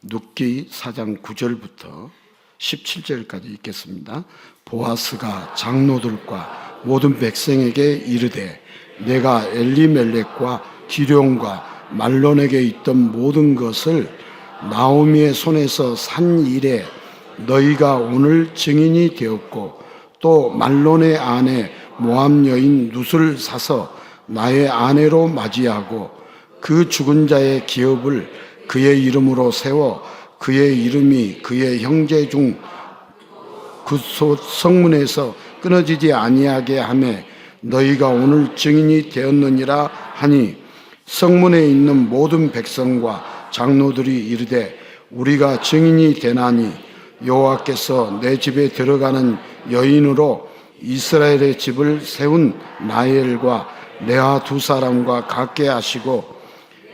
룻기 4장 9절부터 17절까지 읽겠습니다. 보아스가 장로들과 모든 백성에게 이르되 내가 엘리멜렉과 기럯과 말론에게 있던 모든 것을 나오미의 손에서 산 이래 너희가 오늘 증인이 되었고 또 말론의 아내 모압 여인 룻을 사서 나의 아내로 맞이하고 그 죽은 자의 기업을 그의 이름으로 세워 그의 이름이 그의 형제 중 그 성문에서 끊어지지 아니하게 하매 너희가 오늘 증인이 되었느니라 하니 성문에 있는 모든 백성과 장로들이 이르되 우리가 증인이 되나니 여호와께서 내 집에 들어가는 여인으로 이스라엘의 집을 세운 나엘과 레아 두 사람과 같게 하시고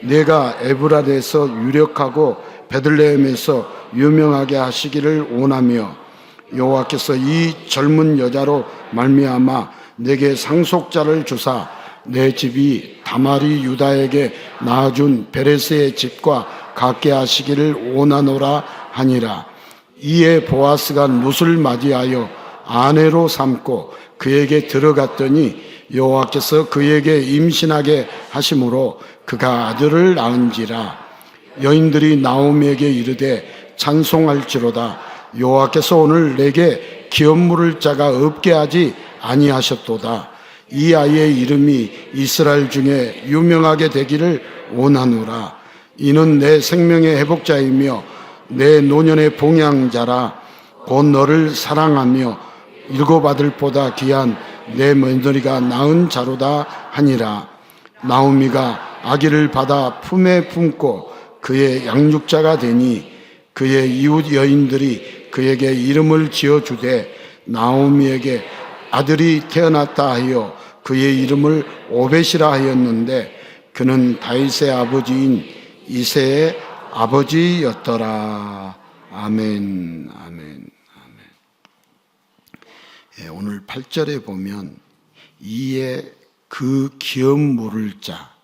내가 에브라데에서 유력하고 베들레헴에서 유명하게 하시기를 원하며 여호와께서 이 젊은 여자로 말미암아 내게 상속자를 주사 내 집이 다말이 유다에게 낳아준 베레스의 집과 같게 하시기를 원하노라 하니라. 이에 보아스가 룻을 맞이하여 아내로 삼고 그에게 들어갔더니 여호와께서 그에게 임신하게 하심으로 그가 아들을 낳은지라. 여인들이 나오미에게 이르되 찬송할지로다. 여호와께서 오늘 내게 기업 물을 자가 없게 하지 아니하셨도다. 이 아이의 이름이 이스라엘 중에 유명하게 되기를 원하노라. 이는 내 생명의 회복자이며 내 노년의 봉양자라. 곧 너를 사랑하며 일곱 아들보다 귀한 내 며느리가 낳은 자로다 하니라. 나오미가 아기를 받아 품에 품고 그의 양육자가 되니 그의 이웃 여인들이 그에게 이름을 지어주되 나오미에게 아들이 태어났다 하여 그의 이름을 오벳이라 하였는데 그는 다윗의 아버지인 이새의 아버지였더라. 아멘, 아멘, 아멘. 예, 오늘 8절에 보면 이에 그 기업 물을 자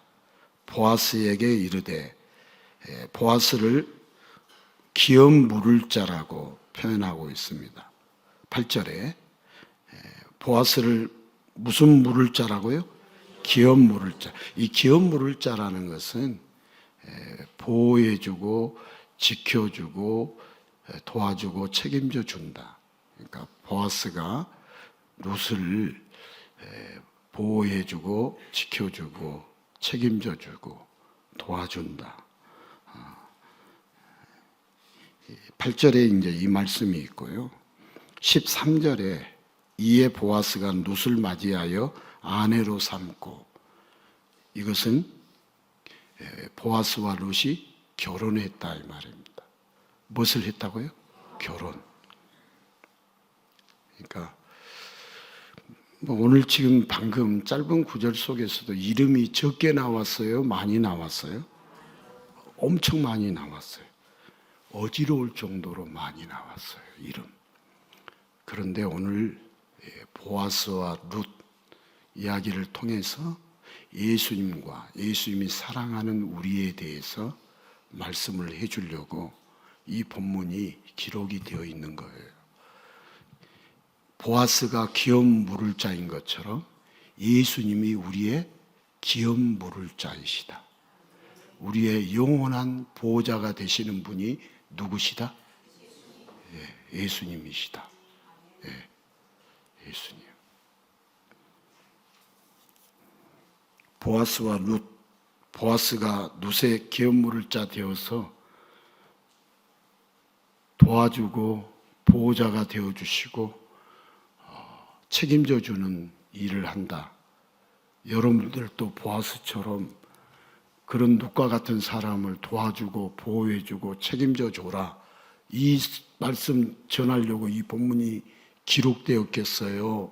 보아스에게 이르되, 보아스를 기업 물을 자라고 표현하고 있습니다. 8절에 보아스를 무슨 물을 자라고요? 기업 물을 자. 이 기업 물을 자라는 것은 보호해주고 지켜주고 도와주고 책임져 준다. 그러니까 보아스가 룻을 보호해주고 지켜주고 책임져주고 도와준다. 8절에 이제 이 말씀이 있고요. 13절에 이에 보아스가 룻을 맞이하여 아내로 삼고, 이것은 보아스와 룻이 결혼했다 이 말입니다. 무엇을 했다고요? 결혼. 그러니까 오늘 지금 방금 짧은 구절 속에서도 이름이 적게 나왔어요? 많이 나왔어요? 엄청 많이 나왔어요. 어지러울 정도로 많이 나왔어요, 이름. 그런데 오늘 보아스와 룻 이야기를 통해서 예수님과 예수님이 사랑하는 우리에 대해서 말씀을 해주려고 이 본문이 기록이 되어 있는 거예요. 보아스가 기업 물을 자인 것처럼 예수님이 우리의 기업 물을 자이시다. 우리의 영원한 보호자가 되시는 분이 누구시다? 예수님이시다. 예수님. 보아스와 룻, 보아스가 룻의 기업 물을 자 되어서 도와주고 보호자가 되어주시고 책임져 주는 일을 한다. 여러분들도 보아스처럼 그런 룻과 같은 사람을 도와주고 보호해주고 책임져 줘라. 이 말씀 전하려고 이 본문이 기록되었겠어요.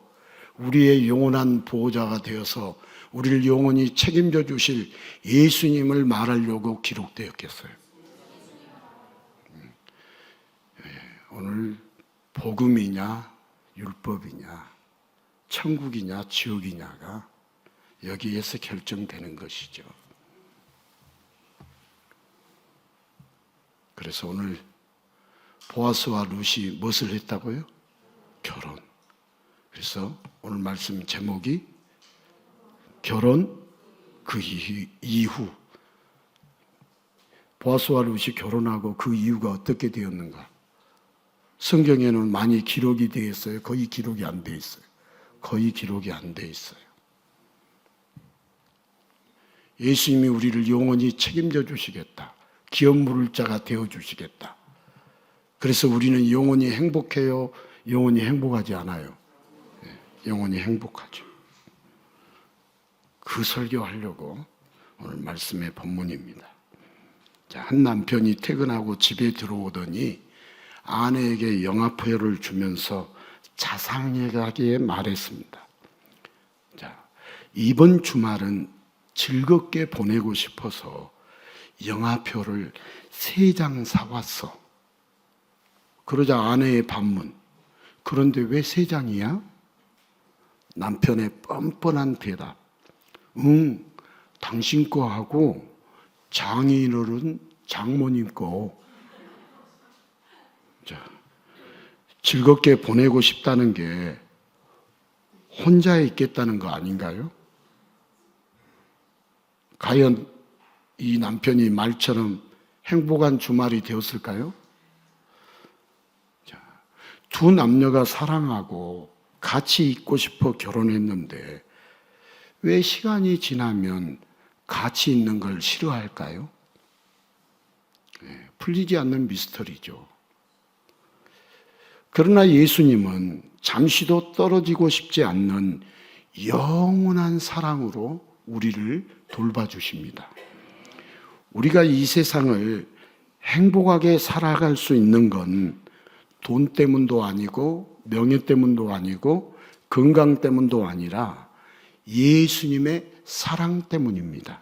우리의 영원한 보호자가 되어서 우리를 영원히 책임져 주실 예수님을 말하려고 기록되었겠어요. 오늘 복음이냐 율법이냐 천국이냐 지옥이냐가 여기에서 결정되는 것이죠. 그래서 오늘 보아스와 룻이 무엇을 했다고요? 결혼. 그래서 오늘 말씀 제목이 결혼 그 이후. 보아스와 룻이 결혼하고 그 이유가 어떻게 되었는가? 성경에는 많이 기록이 되어 있어요? 거의 기록이 안 되어 있어요? 거의 기록이 안 되어 있어요. 예수님이 우리를 영원히 책임져 주시겠다. 기업 물을 자가 되어 주시겠다. 그래서 우리는 영원히 행복해요? 영원히 행복하지 않아요? 영원히 행복하죠. 그 설교하려고 오늘 말씀의 본문입니다. 자, 한 남편이 퇴근하고 집에 들어오더니 아내에게 영화표를 주면서 자상하게 말했습니다. 자, 이번 주말은 즐겁게 보내고 싶어서 영화표를 3장 사왔어. 그러자 아내의 반문. 그런데 왜 3장이야? 남편의 뻔뻔한 대답. 당신 거 하고 장인어른 장모님 거. 자, 즐겁게 보내고 싶다는 게 혼자 있겠다는 거 아닌가요? 과연 이 남편이 말처럼 행복한 주말이 되었을까요? 자, 두 남녀가 사랑하고 같이 있고 싶어 결혼했는데 왜 시간이 지나면 같이 있는 걸 싫어할까요? 풀리지 않는 미스터리죠. 그러나 예수님은 잠시도 떨어지고 싶지 않는 영원한 사랑으로 우리를 돌봐주십니다. 우리가 이 세상을 행복하게 살아갈 수 있는 건 돈 때문도 아니고 명예 때문도 아니고 건강 때문도 아니라 예수님의 사랑 때문입니다.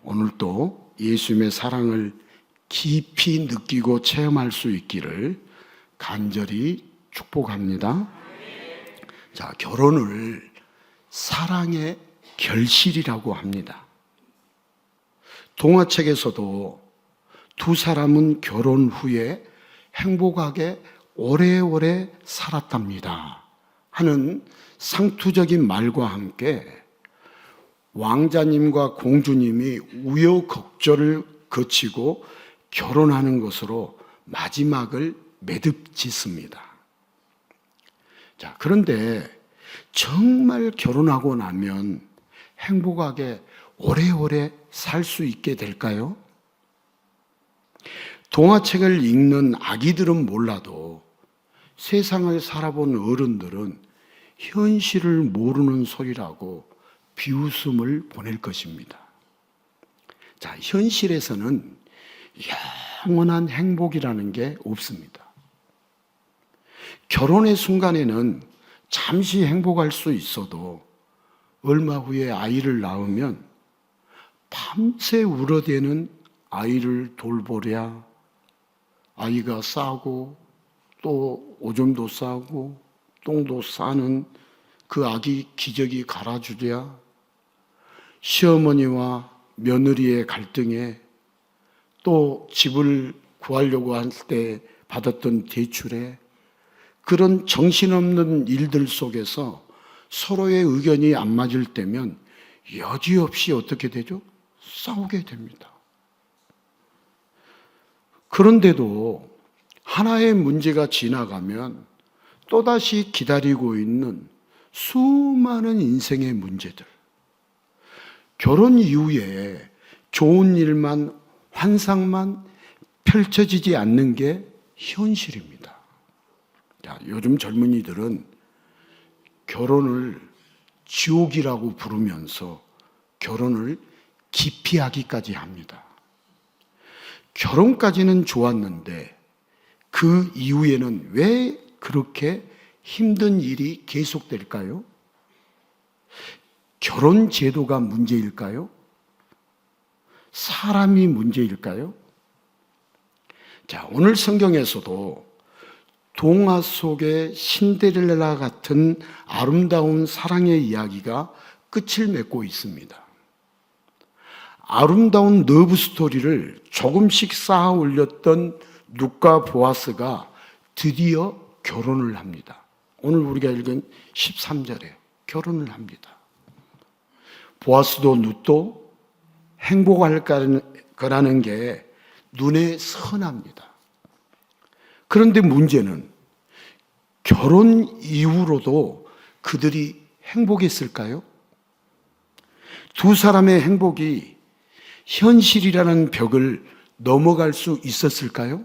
오늘도 예수님의 사랑을 깊이 느끼고 체험할 수 있기를 간절히 축복합니다. 자, 결혼을 사랑의 결실이라고 합니다. 동화책에서도 두 사람은 결혼 후에 행복하게 오래오래 살았답니다 하는 상투적인 말과 함께 왕자님과 공주님이 우여곡절을 거치고 결혼하는 것으로 마지막을 매듭짓습니다. 자, 그런데 정말 결혼하고 나면 행복하게 오래오래 살 수 있게 될까요? 동화책을 읽는 아기들은 몰라도 세상을 살아본 어른들은 현실을 모르는 소리라고 비웃음을 보낼 것입니다. 자, 현실에서는 영원한 행복이라는 게 없습니다. 결혼의 순간에는 잠시 행복할 수 있어도 얼마 후에 아이를 낳으면 밤새 울어대는 아이를 돌보랴, 아이가 싸고 또 오줌도 싸고 똥도 싸는 그 아기 기저귀 갈아주랴, 시어머니와 며느리의 갈등에 또 집을 구하려고 할 때 받았던 대출에 그런 정신없는 일들 속에서 서로의 의견이 안 맞을 때면 여지없이 어떻게 되죠? 싸우게 됩니다. 그런데도 하나의 문제가 지나가면 또다시 기다리고 있는 수많은 인생의 문제들. 결혼 이후에 좋은 일만, 환상만 펼쳐지지 않는 게 현실입니다. 자, 요즘 젊은이들은 결혼을 지옥이라고 부르면서 결혼을 기피하기까지 합니다. 결혼까지는 좋았는데 그 이후에는 왜 그렇게 힘든 일이 계속될까요? 결혼 제도가 문제일까요? 사람이 문제일까요? 자, 오늘 성경에서도 동화 속의 신데렐라 같은 아름다운 사랑의 이야기가 끝을 맺고 있습니다. 아름다운 러브 스토리를 조금씩 쌓아 올렸던 룻과 보아스가 드디어 결혼을 합니다. 오늘 우리가 읽은 13절에 결혼을 합니다. 보아스도 룻도 행복할 거라는 게 눈에 선합니다. 그런데 문제는 결혼 이후로도 그들이 행복했을까요? 두 사람의 행복이 현실이라는 벽을 넘어갈 수 있었을까요?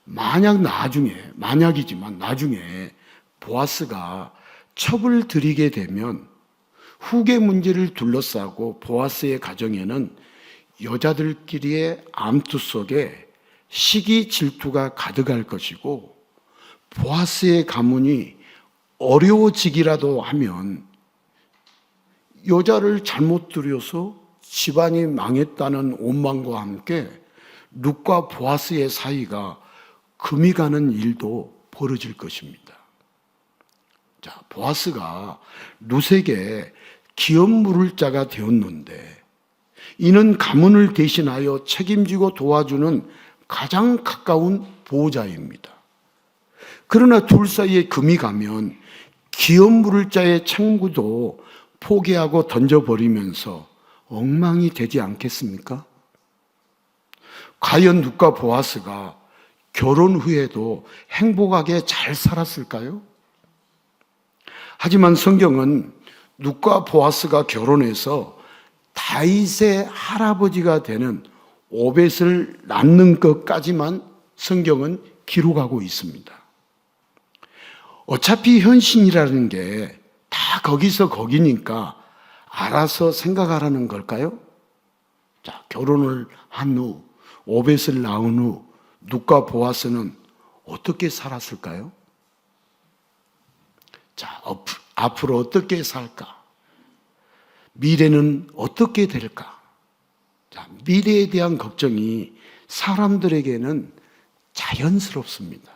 만약이지만 나중에 보아스가 첩을 들이게 되면 후계 문제를 둘러싸고 보아스의 가정에는 여자들끼리의 암투 속에 시기 질투가 가득할 것이고, 보아스의 가문이 어려워지기라도 하면 여자를 잘못 들여서 집안이 망했다는 원망과 함께 룻과 보아스의 사이가 금이 가는 일도 벌어질 것입니다. 자, 보아스가 룻에게 기업 물을 자가 되었는데, 이는 가문을 대신하여 책임지고 도와주는 가장 가까운 보호자입니다. 그러나 둘 사이에 금이 가면 기업 물을 자의 책무도 포기하고 던져버리면서 엉망이 되지 않겠습니까? 과연 룻과 보아스가 결혼 후에도 행복하게 잘 살았을까요? 하지만 성경은 룻과 보아스가 결혼해서 다윗의 할아버지가 되는 오벳을 낳는 것까지만 성경은 기록하고 있습니다. 어차피 현신이라는 게 다 거기서 거기니까 알아서 생각하라는 걸까요? 자, 결혼을 한 후, 오벳을 낳은 후 룻과 보아스는 어떻게 살았을까요? 자, 앞으로 어떻게 살까? 미래는 어떻게 될까? 자, 미래에 대한 걱정이 사람들에게는 자연스럽습니다.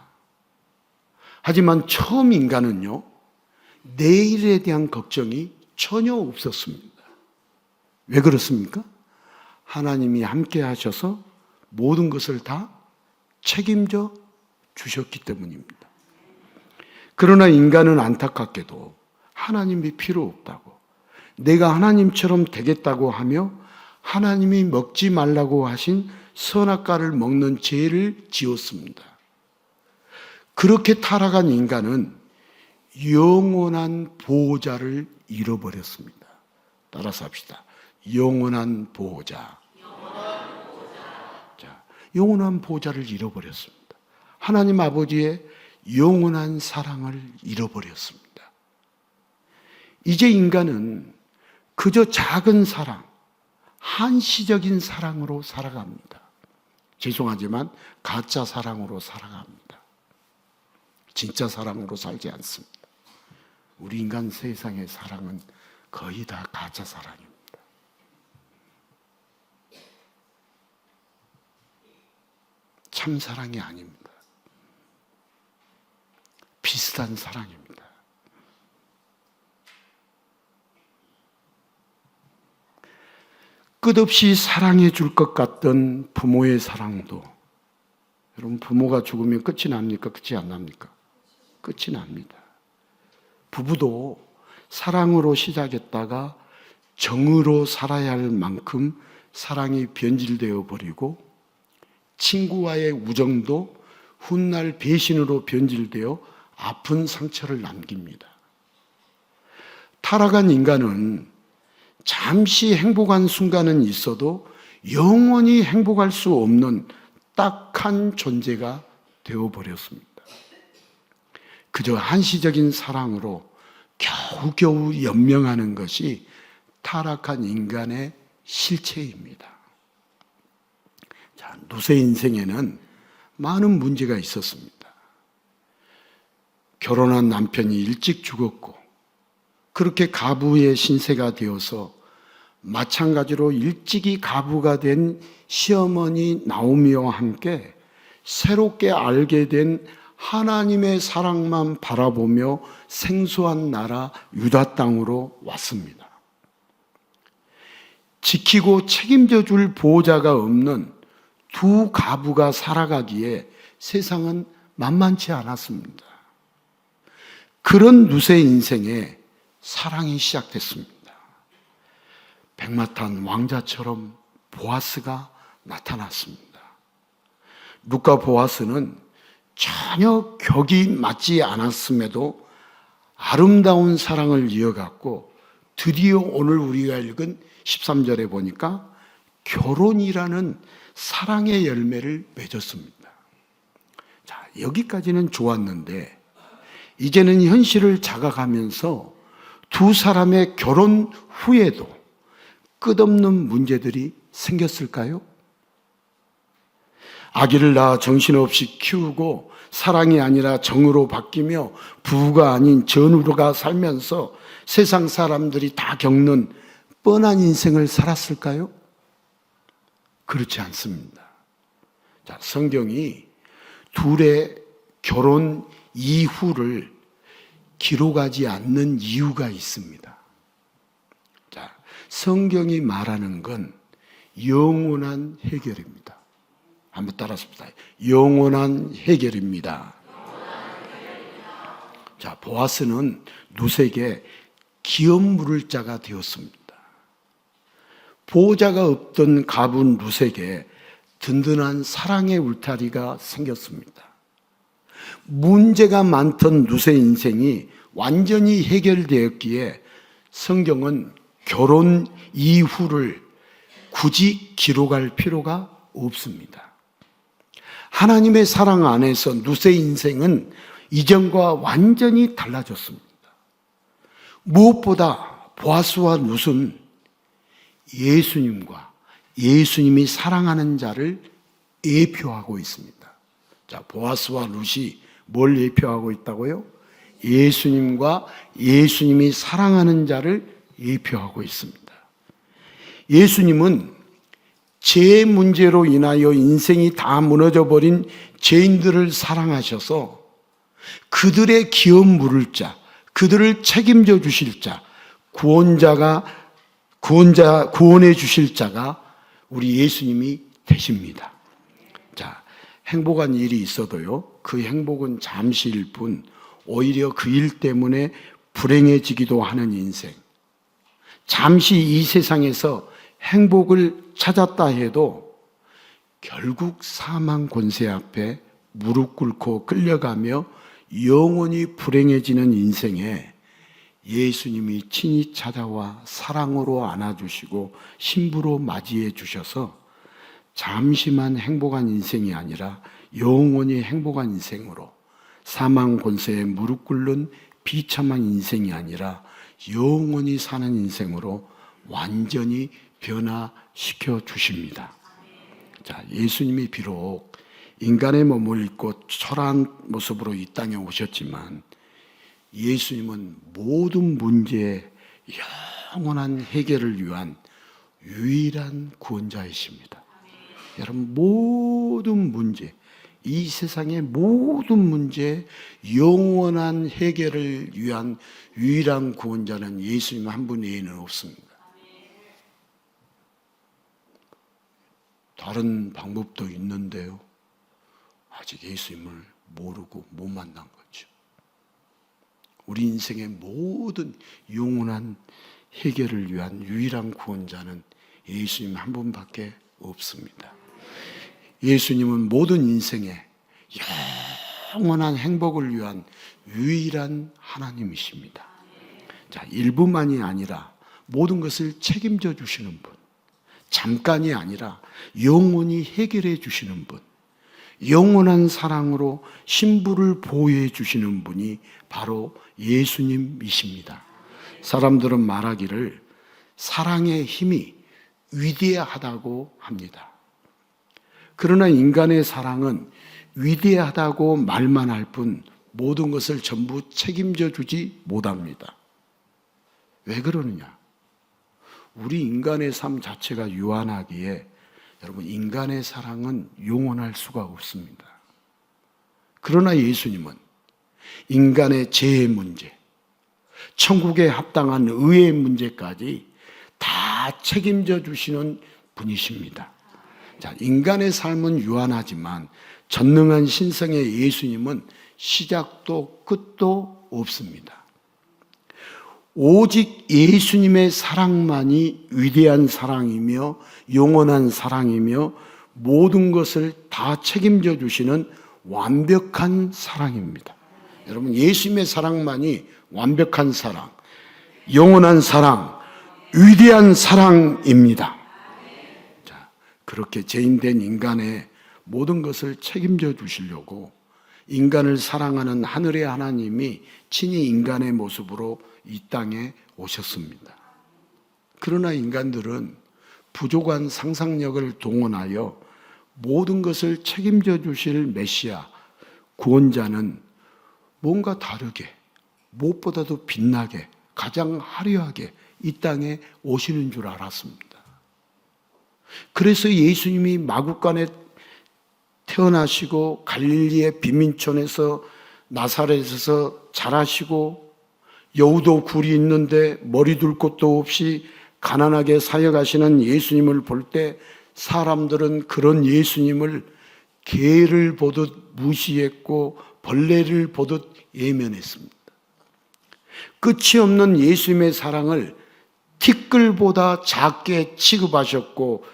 하지만 처음 인간은요, 내일에 대한 걱정이 전혀 없었습니다. 왜 그렇습니까? 하나님이 함께 하셔서 모든 것을 다 책임져 주셨기 때문입니다. 그러나 인간은 안타깝게도 하나님이 필요 없다고, 내가 하나님처럼 되겠다고 하며 하나님이 먹지 말라고 하신 선악과를 먹는 죄를 지었습니다. 그렇게 타락한 인간은 영원한 보호자를 잃어버렸습니다. 따라서 합시다. 영원한 보호자. 자, 영원한 보호자를 잃어버렸습니다. 하나님 아버지의 영원한 사랑을 잃어버렸습니다. 이제 인간은 그저 작은 사랑, 한시적인 사랑으로 살아갑니다. 죄송하지만 가짜 사랑으로 살아갑니다. 진짜 사랑으로 살지 않습니다. 우리 인간 세상의 사랑은 거의 다 가짜 사랑입니다. 참 사랑이 아닙니다. 비슷한 사랑입니다. 끝없이 사랑해 줄 것 같던 부모의 사랑도, 여러분, 부모가 죽으면 끝이 납니까? 끝이 안 납니까? 끝이 납니다. 부부도 사랑으로 시작했다가 정으로 살아야 할 만큼 사랑이 변질되어 버리고, 친구와의 우정도 훗날 배신으로 변질되어 아픈 상처를 남깁니다. 타락한 인간은 잠시 행복한 순간은 있어도 영원히 행복할 수 없는 딱한 존재가 되어버렸습니다. 그저 한시적인 사랑으로 겨우겨우 연명하는 것이 타락한 인간의 실체입니다. 자, 룻의 인생에는 많은 문제가 있었습니다. 결혼한 남편이 일찍 죽었고, 그렇게 가부의 신세가 되어서 마찬가지로 일찍이 가부가 된 시어머니 나오미와 함께 새롭게 알게 된 하나님의 사랑만 바라보며 생소한 나라 유다 땅으로 왔습니다. 지키고 책임져 줄 보호자가 없는 두 가부가 살아가기에 세상은 만만치 않았습니다. 그런 누세 인생에 사랑이 시작됐습니다. 백마탄 왕자처럼 보아스가 나타났습니다. 룻과 보아스는 전혀 격이 맞지 않았음에도 아름다운 사랑을 이어갔고, 드디어 오늘 우리가 읽은 13절에 보니까 결혼이라는 사랑의 열매를 맺었습니다. 자, 여기까지는 좋았는데 이제는 현실을 자각하면서 두 사람의 결혼 후에도 끝없는 문제들이 생겼을까요? 아기를 낳아 정신없이 키우고 사랑이 아니라 정으로 바뀌며 부부가 아닌 전우가 살면서 세상 사람들이 다 겪는 뻔한 인생을 살았을까요? 그렇지 않습니다. 자, 성경이 둘의 결혼 이후를 기록하지 않는 이유가 있습니다. 자, 성경이 말하는 건 영원한 해결입니다. 한번 따라합시다. 영원한 해결입니다. 자, 보아스는 룻에게 기업 물을 자가 되었습니다. 보호자가 없던 가분 룻에게 든든한 사랑의 울타리가 생겼습니다. 문제가 많던 룻의 인생이 완전히 해결되었기에 성경은 결혼 이후를 굳이 기록할 필요가 없습니다. 하나님의 사랑 안에서 룻의 인생은 이전과 완전히 달라졌습니다. 무엇보다 보아스와 룻은 예수님과 예수님이 사랑하는 자를 예표하고 있습니다. 자, 보아스와 룻이 뭘 예표하고 있다고요? 예수님과 예수님이 사랑하는 자를 예표하고 있습니다. 예수님은 죄 문제로 인하여 인생이 다 무너져버린 죄인들을 사랑하셔서 그들의 기업 물을 자, 그들을 책임져 주실 자, 구원해 주실 자가 우리 예수님이 되십니다. 자, 행복한 일이 있어도요, 그 행복은 잠시일 뿐 오히려 그 일 때문에 불행해지기도 하는 인생. 잠시 이 세상에서 행복을 찾았다 해도 결국 사망 권세 앞에 무릎 꿇고 끌려가며 영원히 불행해지는 인생에 예수님이 친히 찾아와 사랑으로 안아주시고 신부로 맞이해 주셔서 잠시만 행복한 인생이 아니라 영원히 행복한 인생으로, 사망 권세에 무릎 꿇는 비참한 인생이 아니라 영원히 사는 인생으로 완전히 변화시켜 주십니다. 자, 예수님이 비록 인간의 몸을 입고 초라한 모습으로 이 땅에 오셨지만 예수님은 모든 문제의 영원한 해결을 위한 유일한 구원자이십니다. 여러분, 모든 문제, 이 세상의 모든 문제의 영원한 해결을 위한 유일한 구원자는 예수님 한 분 외에는 없습니다. 다른 방법도 있는데요, 아직 예수님을 모르고 못 만난 거죠. 우리 인생의 모든 영원한 해결을 위한 유일한 구원자는 예수님 한 분밖에 없습니다. 예수님은 모든 인생의 영원한 행복을 위한 유일한 하나님이십니다. 자, 일부만이 아니라 모든 것을 책임져 주시는 분, 잠깐이 아니라 영원히 해결해 주시는 분, 영원한 사랑으로 신부를 보호해 주시는 분이 바로 예수님이십니다. 사람들은 말하기를 사랑의 힘이 위대하다고 합니다. 그러나 인간의 사랑은 위대하다고 말만 할 뿐 모든 것을 전부 책임져 주지 못합니다. 왜 그러느냐? 우리 인간의 삶 자체가 유한하기에 여러분, 인간의 사랑은 영원할 수가 없습니다. 그러나 예수님은 인간의 죄의 문제, 천국에 합당한 의의 문제까지 다 다 책임져 주시는 분이십니다. 자, 인간의 삶은 유한하지만 전능한 신성의 예수님은 시작도 끝도 없습니다. 오직 예수님의 사랑만이 위대한 사랑이며 영원한 사랑이며 모든 것을 다 책임져 주시는 완벽한 사랑입니다. 여러분, 예수님의 사랑만이 완벽한 사랑, 영원한 사랑, 위대한 사랑입니다. 자, 그렇게 죄인된 인간의 모든 것을 책임져 주시려고 인간을 사랑하는 하늘의 하나님이 친히 인간의 모습으로 이 땅에 오셨습니다. 그러나 인간들은 부족한 상상력을 동원하여 모든 것을 책임져 주실 메시아, 구원자는 뭔가 다르게, 무엇보다도 빛나게, 가장 화려하게 이 땅에 오시는 줄 알았습니다. 그래서 예수님이 마구간에 태어나시고 갈릴리의 빈민촌에서 나사렛에서 자라시고 여우도 굴이 있는데 머리 둘 곳도 없이 가난하게 사역하시는 예수님을 볼 때 사람들은 그런 예수님을 개를 보듯 무시했고 벌레를 보듯 예면했습니다. 끝이 없는 예수님의 사랑을 티끌보다 작게 취급하셨고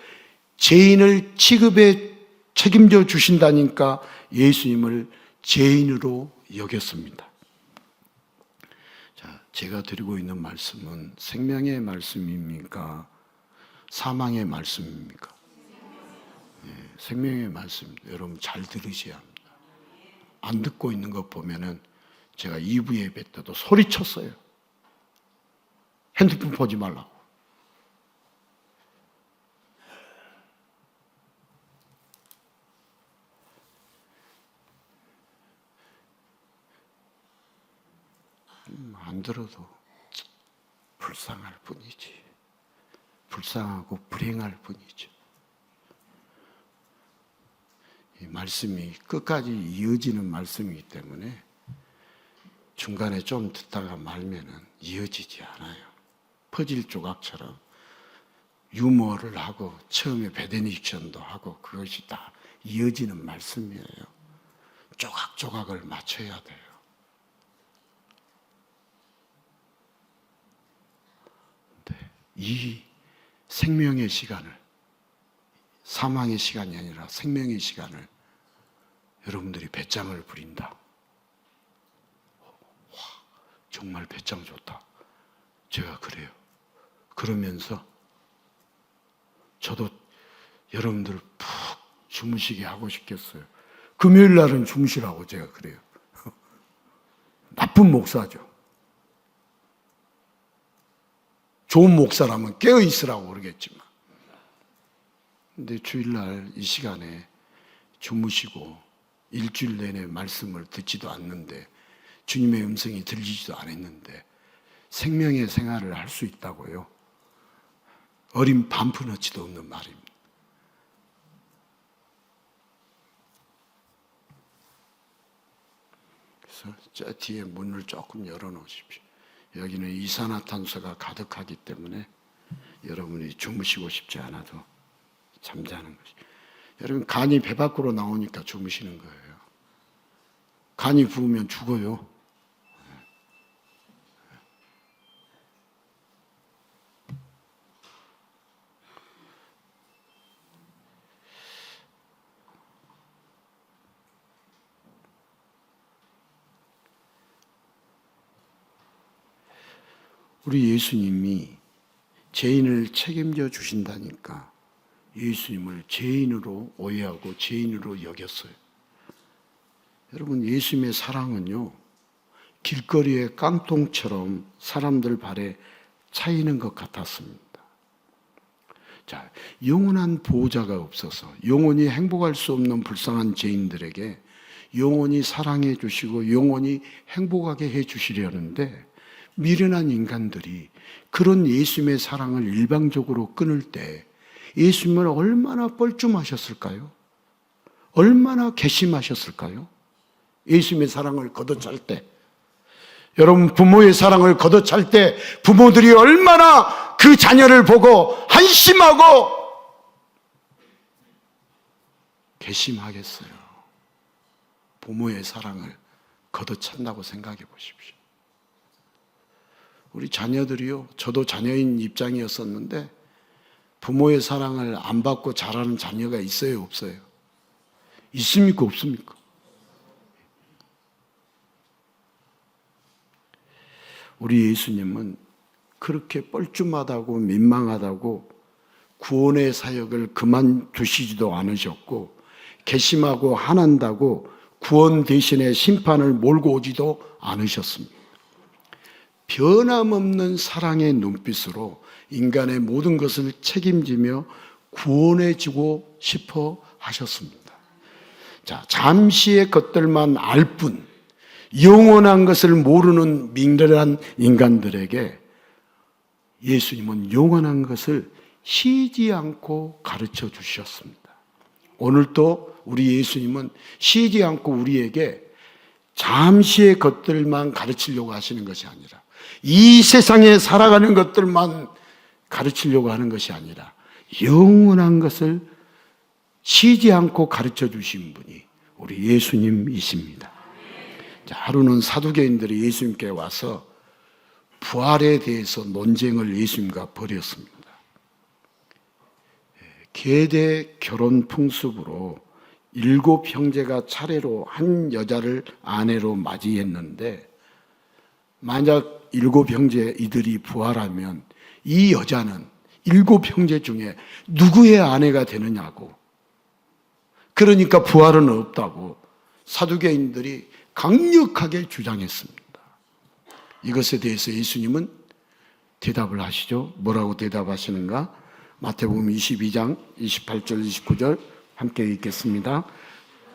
죄인을 취급에 책임져 주신다니까 예수님을 죄인으로 여겼습니다. 자, 제가 드리고 있는 말씀은 생명의 말씀입니까? 사망의 말씀입니까? 네, 생명의 말씀입니다. 여러분 잘 들으셔야 합니다. 안 듣고 있는 것 보면은 제가 2부 예배 때도 소리쳤어요. 핸드폰 보지 말라고. 안 들어도 불쌍할 뿐이지. 불쌍하고 불행할 뿐이죠. 이 말씀이 끝까지 이어지는 말씀이기 때문에 중간에 좀 듣다가 말면은 이어지지 않아요. 퍼즐 조각처럼 유머를 하고 처음에 베네딕션도 하고 그것이 다 이어지는 말씀이에요. 조각조각을 맞춰야 돼요. 네, 이 생명의 시간을, 사망의 시간이 아니라 생명의 시간을 여러분들이 배짱을 부린다. 와, 정말 배짱 좋다. 제가 그래요. 그러면서 저도 여러분들 푹 주무시게 하고 싶겠어요. 금요일 날은 주무시라고 제가 그래요. 나쁜 목사죠. 좋은 목사라면 깨어 있으라고 그러겠지만. 근데 주일날 이 시간에 주무시고 일주일 내내 말씀을 듣지도 않는데 주님의 음성이 들리지도 않았는데 생명의 생활을 할 수 있다고요? 어린 반푼어치도 없는 말입니다. 그래서 저 뒤에 문을 조금 열어놓으십시오. 여기는 이산화탄소가 가득하기 때문에 여러분이 주무시고 싶지 않아도 잠자는 것이. 여러분 간이 배 밖으로 나오니까 주무시는 거예요. 간이 부으면 죽어요. 우리 예수님이 죄인을 책임져 주신다니까 예수님을 죄인으로 오해하고 죄인으로 여겼어요. 여러분 예수님의 사랑은요 길거리의 깡통처럼 사람들 발에 차이는 것 같았습니다. 자, 영원한 보호자가 없어서 영원히 행복할 수 없는 불쌍한 죄인들에게 영원히 사랑해 주시고 영원히 행복하게 해 주시려는데 미련한 인간들이 그런 예수님의 사랑을 일방적으로 끊을 때 예수님은 얼마나 뻘쭘하셨을까요? 얼마나 괘씸하셨을까요? 예수님의 사랑을 걷어찰 때 여러분, 부모의 사랑을 걷어찰 때 부모들이 얼마나 그 자녀를 보고 한심하고 괘씸하겠어요. 부모의 사랑을 걷어찬다고 생각해 보십시오. 우리 자녀들이요, 저도 자녀인 입장이었었는데 부모의 사랑을 안 받고 자라는 자녀가 있어요, 없어요? 있습니까, 없습니까? 우리 예수님은 그렇게 뻘쭘하다고 민망하다고 구원의 사역을 그만두시지도 않으셨고, 괘씸하고 화난다고 구원 대신에 심판을 몰고 오지도 않으셨습니다. 변함없는 사랑의 눈빛으로 인간의 모든 것을 책임지며 구원해주고 싶어 하셨습니다. 자, 잠시의 것들만 알 뿐 영원한 것을 모르는 밍렬한 인간들에게 예수님은 영원한 것을 쉬지 않고 가르쳐 주셨습니다. 오늘도 우리 예수님은 쉬지 않고 우리에게 잠시의 것들만 가르치려고 하시는 것이 아니라, 이 세상에 살아가는 것들만 가르치려고 하는 것이 아니라 영원한 것을 쉬지 않고 가르쳐 주신 분이 우리 예수님이십니다. 자, 하루는 사두개인들이 예수님께 와서 부활에 대해서 논쟁을 예수님과 벌였습니다. 계대 결혼 풍습으로 7 형제가 차례로 한 여자를 아내로 맞이했는데, 만약 7 형제 이들이 부활하면 이 여자는 7 형제 중에 누구의 아내가 되느냐고, 그러니까 부활은 없다고 사두개인들이 강력하게 주장했습니다. 이것에 대해서 예수님은 대답을 하시죠. 뭐라고 대답하시는가? 마태복음 22장 28절 29절 함께 읽겠습니다.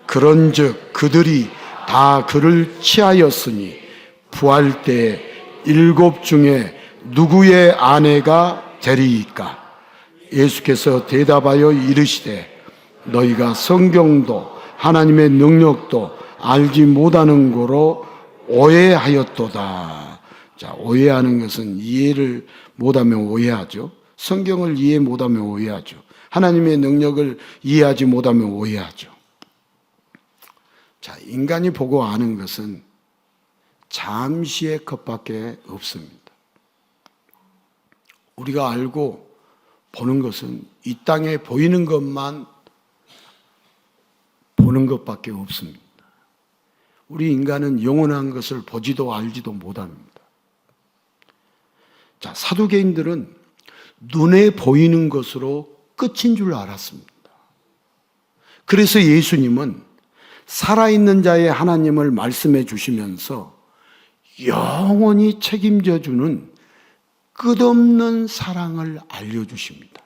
그런즉 그들이 다 그를 취하였으니 부활 때 7 중에 누구의 아내가 되리이까? 예수께서 대답하여 이르시되 너희가 성경도 하나님의 능력도 알지 못하는 거로 오해하였도다. 자, 오해하는 것은 이해를 못하면 오해하죠. 성경을 이해 못하면 오해하죠. 하나님의 능력을 이해하지 못하면 오해하죠. 자, 인간이 보고 아는 것은 잠시의 것밖에 없습니다. 우리가 알고 보는 것은 이 땅에 보이는 것만 보는 것밖에 없습니다. 우리 인간은 영원한 것을 보지도 알지도 못합니다. 자, 사두개인들은 눈에 보이는 것으로 끝인 줄 알았습니다. 그래서 예수님은 살아있는 자의 하나님을 말씀해 주시면서 영원히 책임져 주는 끝없는 사랑을 알려주십니다.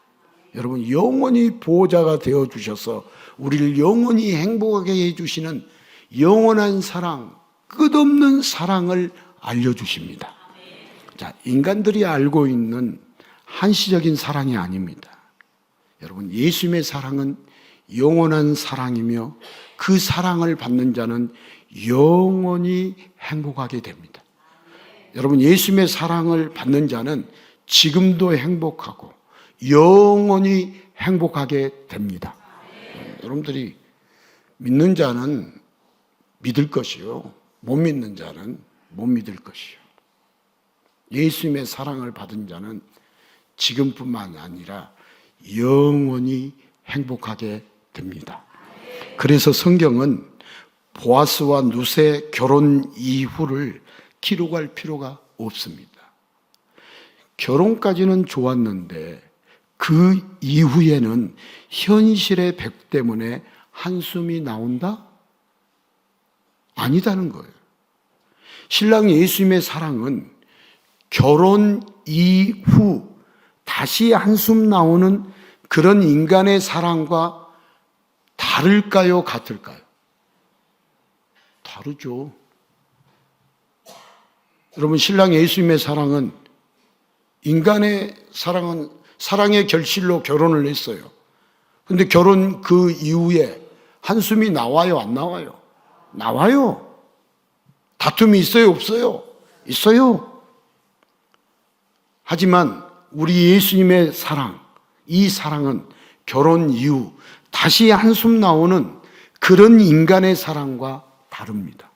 여러분, 영원히 보호자가 되어 주셔서 우리를 영원히 행복하게 해주시는 영원한 사랑, 끝없는 사랑을 알려주십니다. 자, 인간들이 알고 있는 한시적인 사랑이 아닙니다. 여러분, 예수님의 사랑은 영원한 사랑이며 그 사랑을 받는 자는 영원히 행복하게 됩니다. 여러분, 예수님의 사랑을 받는 자는 지금도 행복하고 영원히 행복하게 됩니다. 여러분들이 믿는 자는 믿을 것이요, 못 믿는 자는 못 믿을 것이요. 예수님의 사랑을 받은 자는 지금뿐만 아니라 영원히 행복하게 됩니다. 그래서 성경은 보아스와 룻의 결혼 이후를 기록할 필요가 없습니다. 결혼까지는 좋았는데 그 이후에는 현실의 백 때문에 한숨이 나온다? 아니다는 거예요. 신랑 예수님의 사랑은 결혼 이후 다시 한숨 나오는 그런 인간의 사랑과 다를까요? 같을까요? 다르죠. 여러분, 신랑 예수님의 사랑은, 인간의 사랑은 사랑의 결실로 결혼을 했어요. 근데 결혼 그 이후에 한숨이 나와요, 안 나와요? 나와요. 다툼이 있어요, 없어요? 있어요. 하지만 우리 예수님의 사랑, 이 사랑은 결혼 이후 다시 한숨 나오는 그런 인간의 사랑과 다릅니다.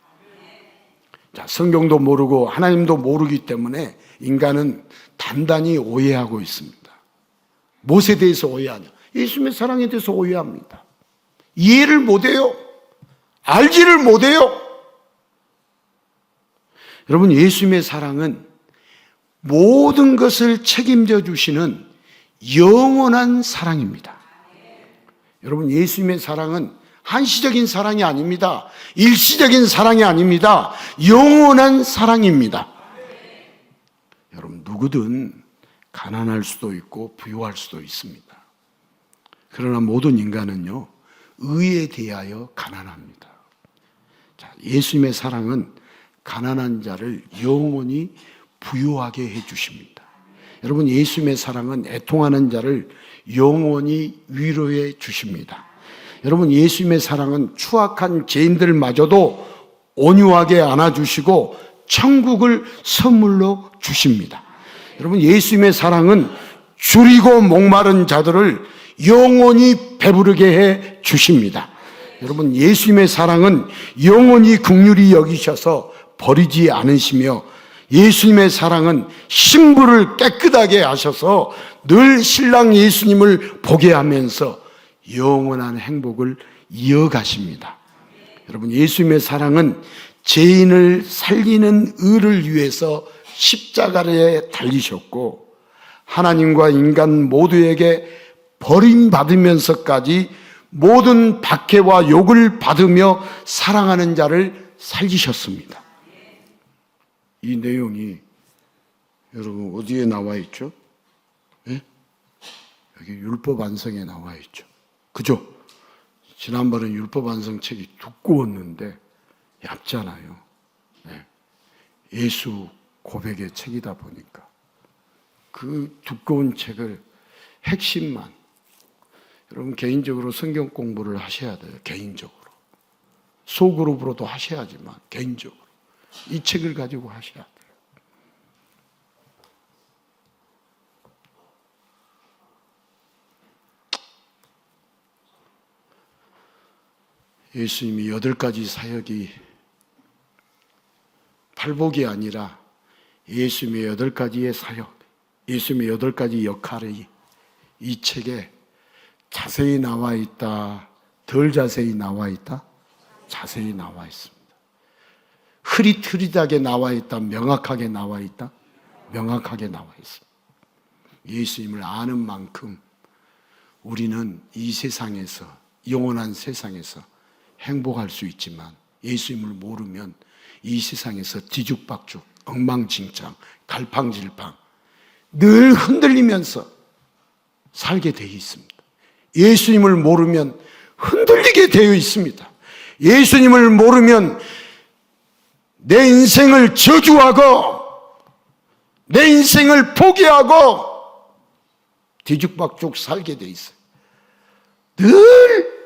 자, 성경도 모르고 하나님도 모르기 때문에 인간은 단단히 오해하고 있습니다. 무엇에 대해서 오해하냐? 예수님의 사랑에 대해서 오해합니다. 이해를 못해요. 알지를 못해요. 여러분, 예수님의 사랑은 모든 것을 책임져 주시는 영원한 사랑입니다. 여러분, 예수님의 사랑은 한시적인 사랑이 아닙니다. 일시적인 사랑이 아닙니다. 영원한 사랑입니다. 여러분, 누구든 가난할 수도 있고 부유할 수도 있습니다. 그러나 모든 인간은요, 의에 대하여 가난합니다. 자, 예수님의 사랑은 가난한 자를 영원히 부유하게 해주십니다. 여러분, 예수님의 사랑은 애통하는 자를 영원히 위로해 주십니다. 여러분, 예수님의 사랑은 추악한 죄인들마저도 온유하게 안아주시고 천국을 선물로 주십니다. 여러분, 예수님의 사랑은 줄이고 목마른 자들을 영원히 배부르게 해 주십니다. 여러분, 예수님의 사랑은 영원히 긍휼히 여기셔서 버리지 않으시며, 예수님의 사랑은 신부를 깨끗하게 하셔서 늘 신랑 예수님을 보게 하면서 영원한 행복을 이어가십니다. 여러분, 예수님의 사랑은 죄인을 살리는 의를 위해서 십자가에 달리셨고, 하나님과 인간 모두에게 버림받으면서까지 모든 박해와 욕을 받으며 사랑하는 자를 살리셨습니다. 이 내용이 여러분 어디에 나와 있죠? 네? 여기 율법 완성에 나와 있죠. 그죠? 지난번에 율법 완성 책이 두꺼웠는데 얇잖아요. 네. 예수 고백의 책이다 보니까 그 두꺼운 책을 핵심만, 여러분 개인적으로 성경 공부를 하셔야 돼요. 개인적으로. 소그룹으로도 하셔야지만 개인적으로 이 책을 가지고 하셔야 돼요. 예수님이 8가지 사역이 팔복이 아니라 예수님의 8가지의 사역, 예수님의 8가지 역할이 이 책에 자세히 나와 있다, 덜 자세히 나와 있다? 자세히 나와 있습니다. 흐릿흐릿하게 나와 있다, 명확하게 나와 있다? 명확하게 나와 있습니다. 예수님을 아는 만큼 우리는 이 세상에서, 영원한 세상에서 행복할 수 있지만, 예수님을 모르면 이 세상에서 뒤죽박죽, 엉망진창, 갈팡질팡 늘 흔들리면서 살게 되어 있습니다. 예수님을 모르면 흔들리게 되어 있습니다. 예수님을 모르면 내 인생을 저주하고 내 인생을 포기하고 뒤죽박죽 살게 되어 있어요. 늘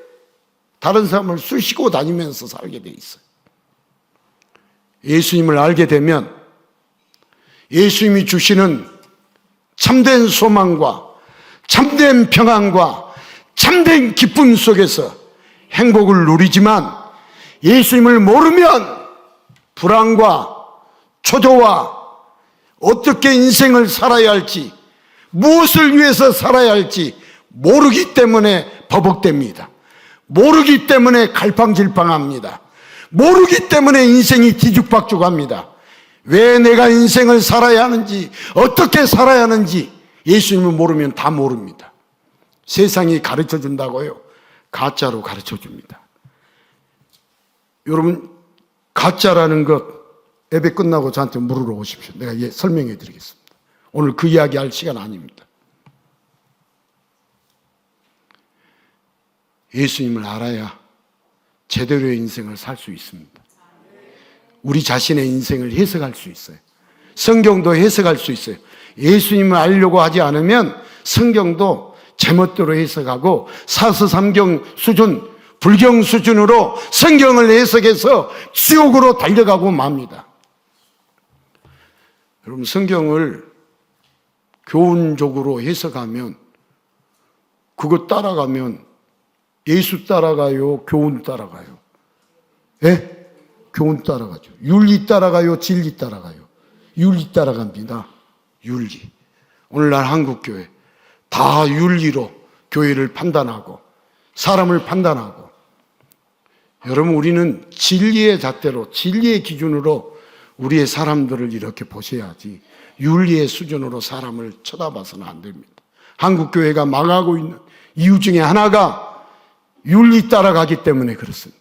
다른 사람을 쑤시고 다니면서 살게 되어 있어요. 예수님을 알게 되면 예수님이 주시는 참된 소망과 참된 평안과 참된 기쁨 속에서 행복을 누리지만, 예수님을 모르면 불안과 초조와 어떻게 인생을 살아야 할지, 무엇을 위해서 살아야 할지 모르기 때문에 버벅댑니다. 모르기 때문에 갈팡질팡합니다. 모르기 때문에 인생이 뒤죽박죽합니다. 왜 내가 인생을 살아야 하는지, 어떻게 살아야 하는지 예수님을 모르면 다 모릅니다. 세상이 가르쳐 준다고요? 가짜로 가르쳐 줍니다. 여러분, 가짜라는 것 예배 끝나고 저한테 물으러 오십시오. 내가 설명해 드리겠습니다. 오늘 그 이야기 할 시간 아닙니다. 예수님을 알아야 제대로의 인생을 살 수 있습니다. 우리 자신의 인생을 해석할 수 있어요. 성경도 해석할 수 있어요. 예수님을 알려고 하지 않으면 성경도 제멋대로 해석하고 사서삼경 수준, 불경 수준으로 성경을 해석해서 지옥으로 달려가고 맙니다. 여러분, 성경을 교훈적으로 해석하면, 그거 따라가면 예수 따라가요, 교훈 따라가요? 예? 교훈 따라가죠. 윤리 따라가요, 진리 따라가요? 윤리 따라갑니다. 윤리. 오늘날 한국교회 다 윤리로 교회를 판단하고 사람을 판단하고, 여러분, 우리는 진리의 잣대로, 진리의 기준으로 우리의 사람들을 이렇게 보셔야지 윤리의 수준으로 사람을 쳐다봐서는 안 됩니다. 한국교회가 망하고 있는 이유 중에 하나가 윤리 따라가기 때문에 그렇습니다.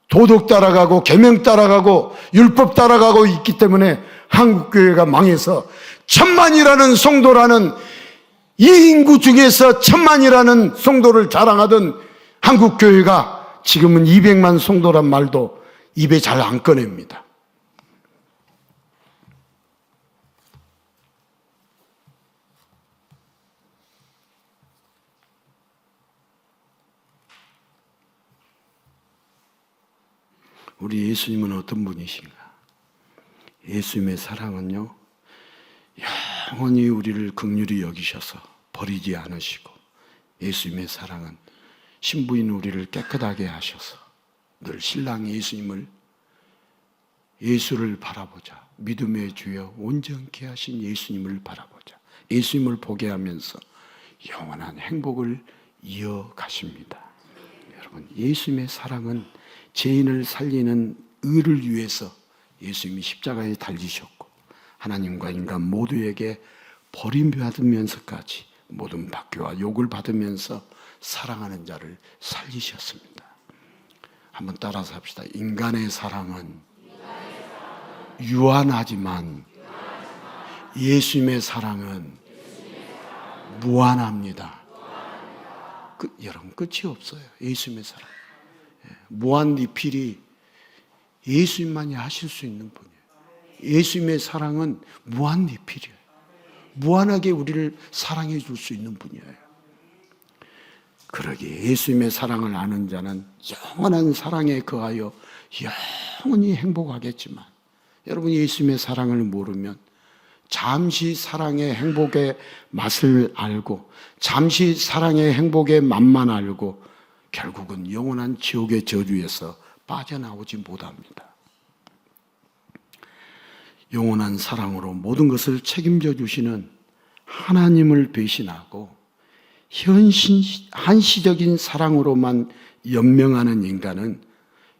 도덕 따라가고 계명 따라가고 율법 따라가고 있기 때문에 한국교회가 망해서 천만이라는 성도라는, 이 인구 중에서 천만이라는 성도를 자랑하던 한국교회가 지금은 200만 성도란 말도 입에 잘 안 꺼냅니다. 우리 예수님은 어떤 분이신가? 예수님의 사랑은요, 영원히 우리를 긍휼히 여기셔서 버리지 않으시고, 예수님의 사랑은 신부인 우리를 깨끗하게 하셔서 늘 신랑 예수를 바라보자. 믿음의 주여 온전케 하신 예수님을 바라보자. 예수님을 보게 하면서 영원한 행복을 이어가십니다. 여러분, 예수님의 사랑은 죄인을 살리는 의를 위해서 예수님이 십자가에 달리셨고, 하나님과 인간 모두에게 버림받으면서까지 모든 박해와 욕을 받으면서 사랑하는 자를 살리셨습니다. 한번 따라서 합시다. 인간의 사랑은 유한하지만 예수님의 사랑은 무한합니다. 여러분, 끝이 없어요. 예수님의 사랑. 무한 리필이 예수님만이 하실 수 있는 분이에요. 예수님의 사랑은 무한 리필이에요. 무한하게 우리를 사랑해 줄 수 있는 분이에요. 그러기에 예수님의 사랑을 아는 자는 영원한 사랑에 거하여 영원히 행복하겠지만, 여러분, 예수님의 사랑을 모르면 잠시 사랑의 행복의 맛을 알고, 잠시 사랑의 행복의 맛만 알고 결국은 영원한 지옥의 저주에서 빠져나오지 못합니다. 영원한 사랑으로 모든 것을 책임져 주시는 하나님을 배신하고 한시적인 사랑으로만 연명하는 인간은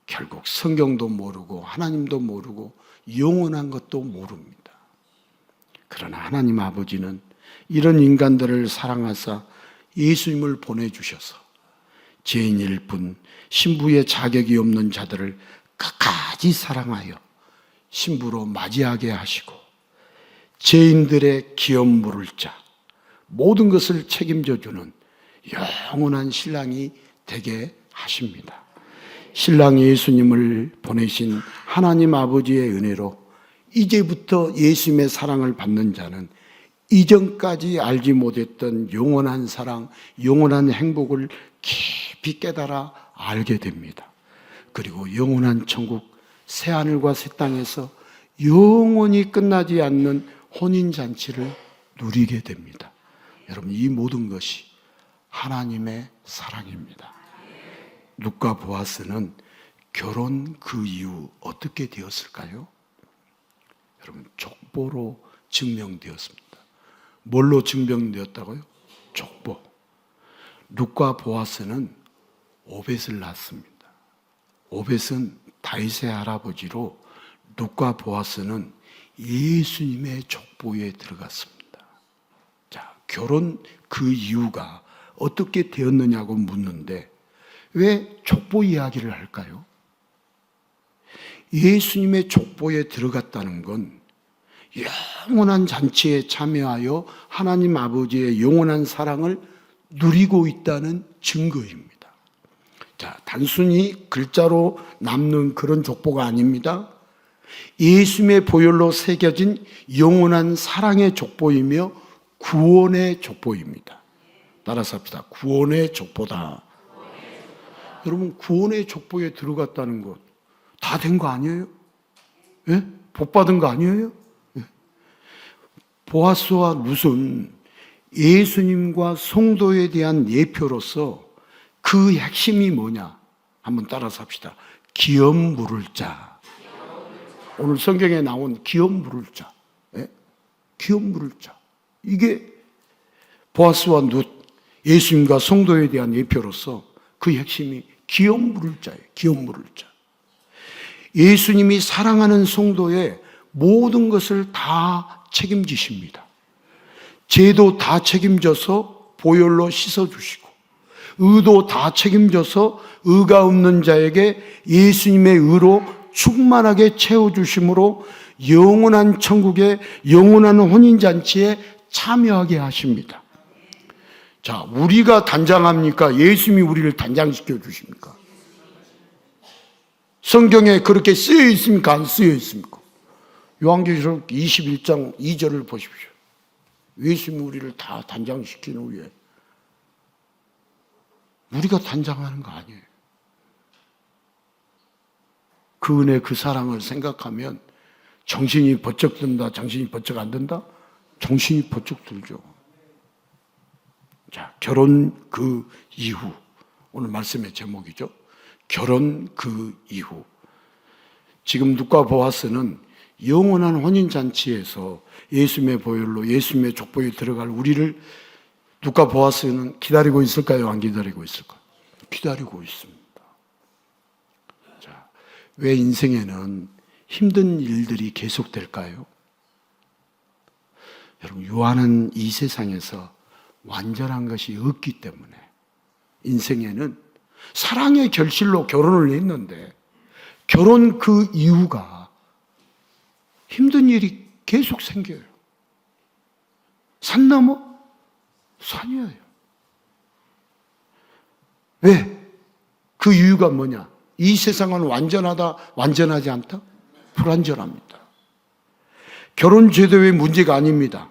결국 성경도 모르고 하나님도 모르고 영원한 것도 모릅니다. 그러나 하나님 아버지는 이런 인간들을 사랑하사 예수님을 보내주셔서 죄인일 뿐 신부의 자격이 없는 자들을 끝까지 사랑하여 신부로 맞이하게 하시고, 죄인들의 기업 물을 자, 모든 것을 책임져 주는 영원한 신랑이 되게 하십니다. 신랑 예수님을 보내신 하나님 아버지의 은혜로 이제부터 예수님의 사랑을 받는 자는 이전까지 알지 못했던 영원한 사랑, 영원한 행복을 깊이 깨달아 알게 됩니다. 그리고 영원한 천국, 새하늘과 새 땅에서 영원히 끝나지 않는 혼인잔치를 누리게 됩니다. 여러분, 이 모든 것이 하나님의 사랑입니다. 룻과 보아스는 결혼 그 이후 어떻게 되었을까요? 여러분, 족보로 증명되었습니다. 뭘로 증명되었다고요? 족보. 룻과 보아스는 오벳을 낳았습니다. 오벳은 다윗의 할아버지로 룻과 보아스는 예수님의 족보에 들어갔습니다. 자, 결혼 그 이유가 어떻게 되었느냐고 묻는데 왜 족보 이야기를 할까요? 예수님의 족보에 들어갔다는 건 영원한 잔치에 참여하여 하나님 아버지의 영원한 사랑을 누리고 있다는 증거입니다. 자, 단순히 글자로 남는 그런 족보가 아닙니다. 예수님의 보혈로 새겨진 영원한 사랑의 족보이며 구원의 족보입니다. 따라서 합시다. 구원의 족보다. 여러분, 구원의 족보에 들어갔다는 것 다 된 거 아니에요? 예? 복 받은 거 아니에요? 예? 보아스와 룻은 예수님과 성도에 대한 예표로서 그 핵심이 뭐냐? 한번 따라서 합시다. 기업 물을 자. 오늘 성경에 나온 기업 물을 자. 예? 기업 물을 자. 이게 보아스와 룻, 예수님과 성도에 대한 예표로서 그 핵심이 기업 물을 자예요. 기업 물을 자. 예수님이 사랑하는 성도의 모든 것을 다 책임지십니다. 죄도 다 책임져서 보혈로 씻어주시고, 의도 다 책임져서 의가 없는 자에게 예수님의 의로 충만하게 채워주심으로 영원한 천국에, 영원한 혼인잔치에 참여하게 하십니다. 자, 우리가 단장합니까? 예수님이 우리를 단장시켜 주십니까? 성경에 그렇게 쓰여 있습니까? 안 쓰여 있습니까? 요한계시록 21장 2절을 보십시오. 예수님이 우리를 다 단장시킨 후에 우리가 단장하는 거 아니에요. 그 은혜, 그 사랑을 생각하면 정신이 번쩍 든다, 정신이 번쩍 안 든다? 정신이 번쩍 들죠. 자, 결혼 그 이후. 오늘 말씀의 제목이죠. 결혼 그 이후. 지금 룻과 보아스는 영원한 혼인잔치에서 예수님의 보혈로 예수님의 족보에 들어갈 우리를 룻과 보아스는 기다리고 있을까요? 안 기다리고 있을까요? 기다리고 있습니다. 자, 왜 인생에는 힘든 일들이 계속될까요? 여러분, 유한한 이 세상에서 완전한 것이 없기 때문에 인생에는 사랑의 결실로 결혼을 했는데 결혼 그 이유가 힘든 일이 계속 생겨요. 산 넘어 산이에요. 왜? 그 이유가 뭐냐? 이 세상은 완전하다, 완전하지 않다? 불완전합니다. 결혼 제도의 문제가 아닙니다.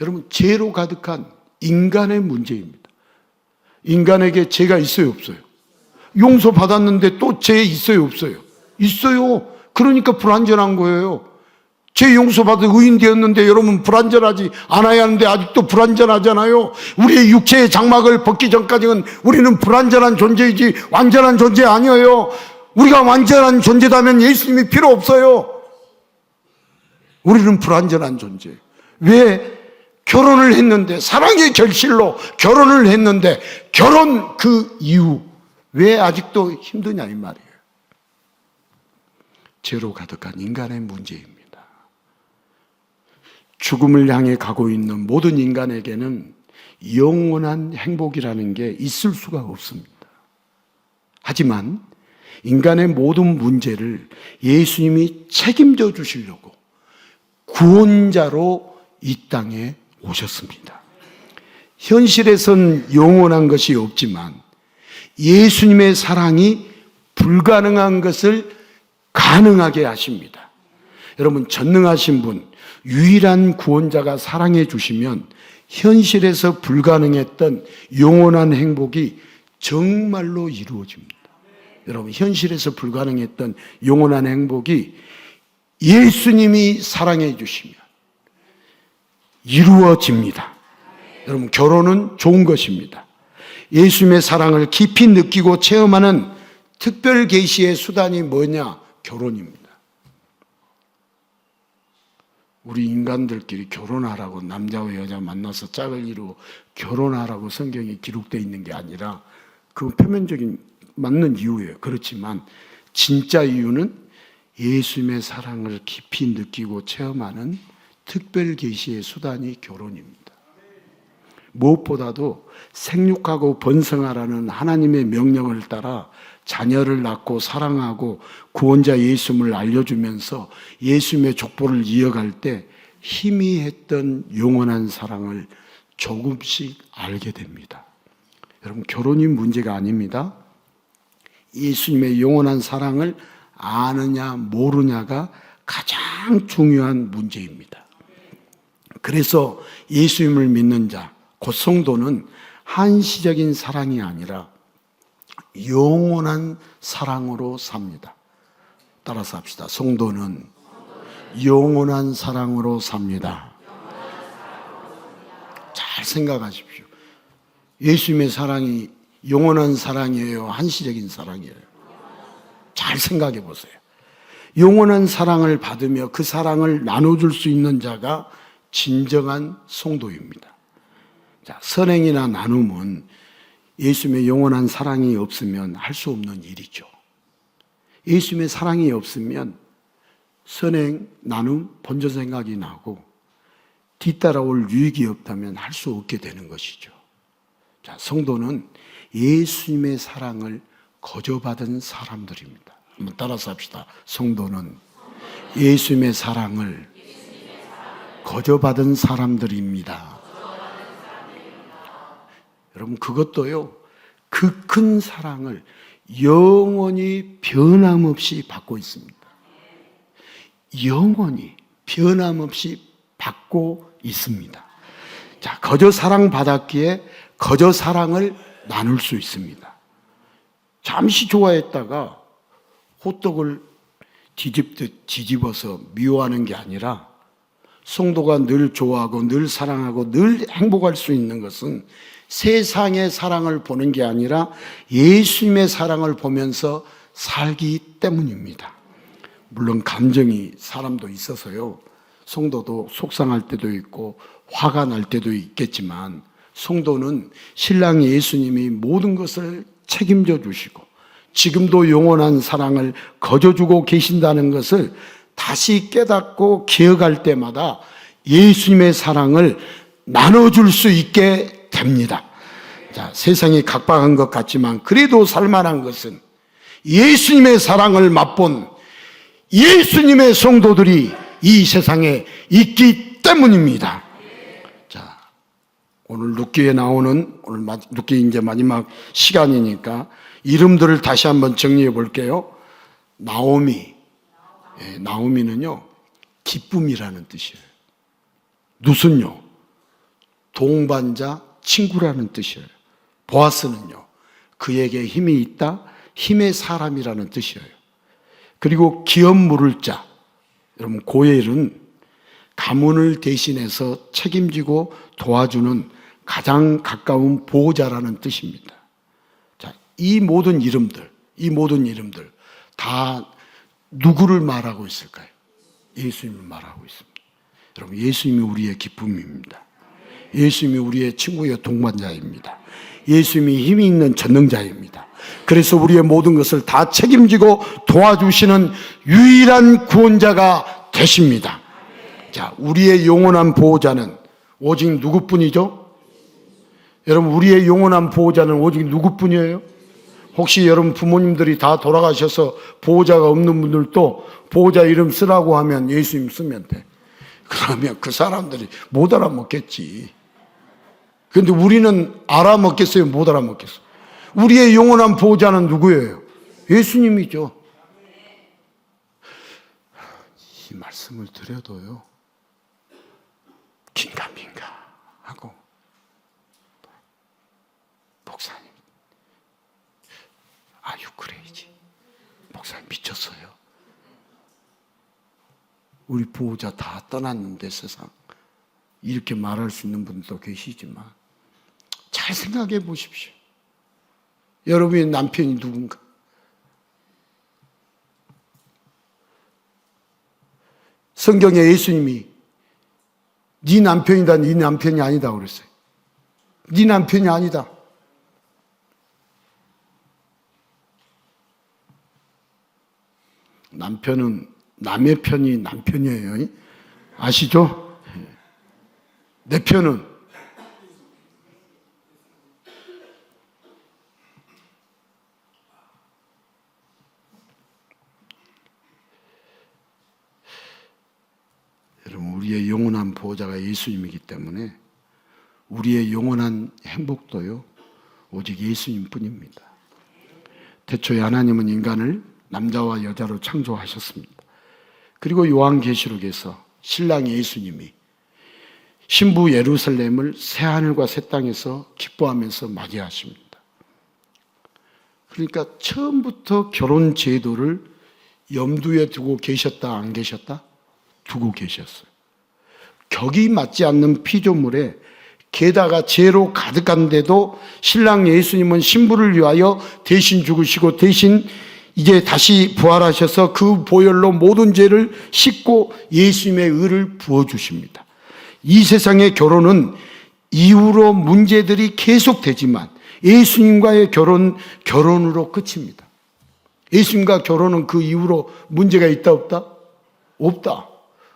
여러분, 죄로 가득한 인간의 문제입니다. 인간에게 죄가 있어요, 없어요? 용서받았는데 또 죄 있어요, 없어요? 있어요. 그러니까 불완전한 거예요. 죄 용서받아 의인 되었는데 여러분 불완전하지 않아야 하는데 아직도 불완전하잖아요. 우리의 육체의 장막을 벗기 전까지는 우리는 불완전한 존재이지 완전한 존재 아니에요. 우리가 완전한 존재라면 예수님이 필요 없어요. 우리는 불완전한 존재. 왜? 결혼을 했는데, 사랑의 결실로 결혼을 했는데 결혼 그 이후 왜 아직도 힘드냐 이 말이에요. 죄로 가득한 인간의 문제입니다. 죽음을 향해 가고 있는 모든 인간에게는 영원한 행복이라는 게 있을 수가 없습니다. 하지만 인간의 모든 문제를 예수님이 책임져 주시려고 구원자로 이 땅에 오셨습니다. 현실에선 영원한 것이 없지만 예수님의 사랑이 불가능한 것을 가능하게 하십니다. 여러분, 전능하신 분, 유일한 구원자가 사랑해 주시면 현실에서 불가능했던 영원한 행복이 정말로 이루어집니다. 여러분, 현실에서 불가능했던 영원한 행복이 예수님이 사랑해 주시면 이루어집니다. 여러분, 결혼은 좋은 것입니다. 예수님의 사랑을 깊이 느끼고 체험하는 특별 계시의 수단이 뭐냐? 결혼입니다. 우리 인간들끼리 결혼하라고, 남자와 여자 만나서 짝을 이루고 결혼하라고 성경에 기록되어 있는 게 아니라 그건 표면적인 맞는 이유예요. 그렇지만 진짜 이유는 예수님의 사랑을 깊이 느끼고 체험하는 특별 계시의 수단이 결혼입니다. 무엇보다도 생육하고 번성하라는 하나님의 명령을 따라 자녀를 낳고 사랑하고 구원자 예수님을 알려주면서 예수님의 족보를 이어갈 때 희미했던 영원한 사랑을 조금씩 알게 됩니다. 여러분, 결혼이 문제가 아닙니다. 예수님의 영원한 사랑을 아느냐 모르냐가 가장 중요한 문제입니다. 그래서 예수님을 믿는 자, 곧 성도는 한시적인 사랑이 아니라 영원한 사랑으로 삽니다. 따라서 합시다. 성도는 영원한 사랑으로 삽니다. 잘 생각하십시오. 예수님의 사랑이 영원한 사랑이에요? 한시적인 사랑이에요? 잘 생각해 보세요. 영원한 사랑을 받으며 그 사랑을 나눠줄 수 있는 자가 진정한 성도입니다. 자, 선행이나 나눔은 예수님의 영원한 사랑이 없으면 할 수 없는 일이죠. 예수님의 사랑이 없으면 선행, 나눔, 본전 생각이 나고 뒤따라올 유익이 없다면 할 수 없게 되는 것이죠. 자, 성도는 예수님의 사랑을 거저받은 사람들입니다. 한번 따라서 합시다. 성도는 예수님의 사랑을 거저받은 사람들입니다. 여러분, 그것도요, 그 큰 사랑을 영원히 변함없이 받고 있습니다. 영원히 변함없이 받고 있습니다. 자, 거저 사랑받았기에 거저 사랑을 나눌 수 있습니다. 잠시 좋아했다가 호떡을 뒤집듯 뒤집어서 미워하는 게 아니라 성도가 늘 좋아하고 늘 사랑하고 늘 행복할 수 있는 것은 세상의 사랑을 보는 게 아니라 예수님의 사랑을 보면서 살기 때문입니다. 물론 감정이 사람도 있어서요, 성도도 속상할 때도 있고 화가 날 때도 있겠지만 성도는 신랑 예수님이 모든 것을 책임져 주시고 지금도 영원한 사랑을 거저주고 계신다는 것을 다시 깨닫고 기억할 때마다 예수님의 사랑을 나눠줄 수 있게 됩니다. 자, 세상이 각박한 것 같지만 그래도 살만한 것은 예수님의 사랑을 맛본 예수님의 성도들이 이 세상에 있기 때문입니다. 자, 오늘 룻기에 나오는, 오늘 룻기 이제 마지막 시간이니까 이름들을 다시 한번 정리해 볼게요. 나오미. 나오미는요, 기쁨이라는 뜻이에요. 룻은요, 동반자, 친구라는 뜻이에요. 보아스는요, 그에게 힘이 있다, 힘의 사람이라는 뜻이에요. 그리고 기업 물을 자, 여러분, 고엘은 가문을 대신해서 책임지고 도와주는 가장 가까운 보호자라는 뜻입니다. 자, 이 모든 이름들 다 누구를 말하고 있을까요? 예수님을 말하고 있습니다. 여러분, 예수님이 우리의 기쁨입니다. 예수님이 우리의 친구의 동반자입니다. 예수님이 힘이 있는 전능자입니다. 그래서 우리의 모든 것을 다 책임지고 도와주시는 유일한 구원자가 되십니다. 자, 우리의 영원한 보호자는 오직 누구뿐이죠? 여러분, 우리의 영원한 보호자는 오직 누구뿐이에요? 혹시 여러분 부모님들이 다 돌아가셔서 보호자가 없는 분들도 보호자 이름 쓰라고 하면 예수님 쓰면 돼. 그러면 그 사람들이 못 알아먹겠지. 그런데 우리는 알아먹겠어요? 못 알아먹겠어요? 우리의 영원한 보호자는 누구예요? 예수님이죠. 이 말씀을 드려도요, 긴가민가 하고, 목사님, 아유 그래야지, 목사님 미쳤어요. 우리 보호자 다 떠났는데 세상, 이렇게 말할 수 있는 분도 계시지만 잘 생각해 보십시오. 여러분의 남편이 누군가? 성경에 예수님이 네 남편이다, 네 남편이 아니다 그랬어요. 네 남편이 아니다. 남편은 남의 편이 남편이에요. 아시죠? 내 편은 여러분, 우리의 영원한 보호자가 예수님이기 때문에 우리의 영원한 행복도요, 오직 예수님 뿐입니다. 태초에 하나님은 인간을 남자와 여자로 창조하셨습니다. 그리고 요한계시록에서 신랑 예수님이 신부 예루살렘을 새하늘과 새 땅에서 기뻐하면서 맞이하십니다. 그러니까 처음부터 결혼 제도를 염두에 두고 계셨다, 안 계셨다? 두고 계셨어요. 격이 맞지 않는 피조물에 게다가 죄로 가득한데도 신랑 예수님은 신부를 위하여 대신 죽으시고 대신 이제 다시 부활하셔서 그 보혈로 모든 죄를 씻고 예수님의 의를 부어주십니다. 이 세상의 결혼은 이후로 문제들이 계속되지만 예수님과의 결혼으로 끝입니다. 예수님과 결혼은 그 이후로 문제가 있다 없다? 없다.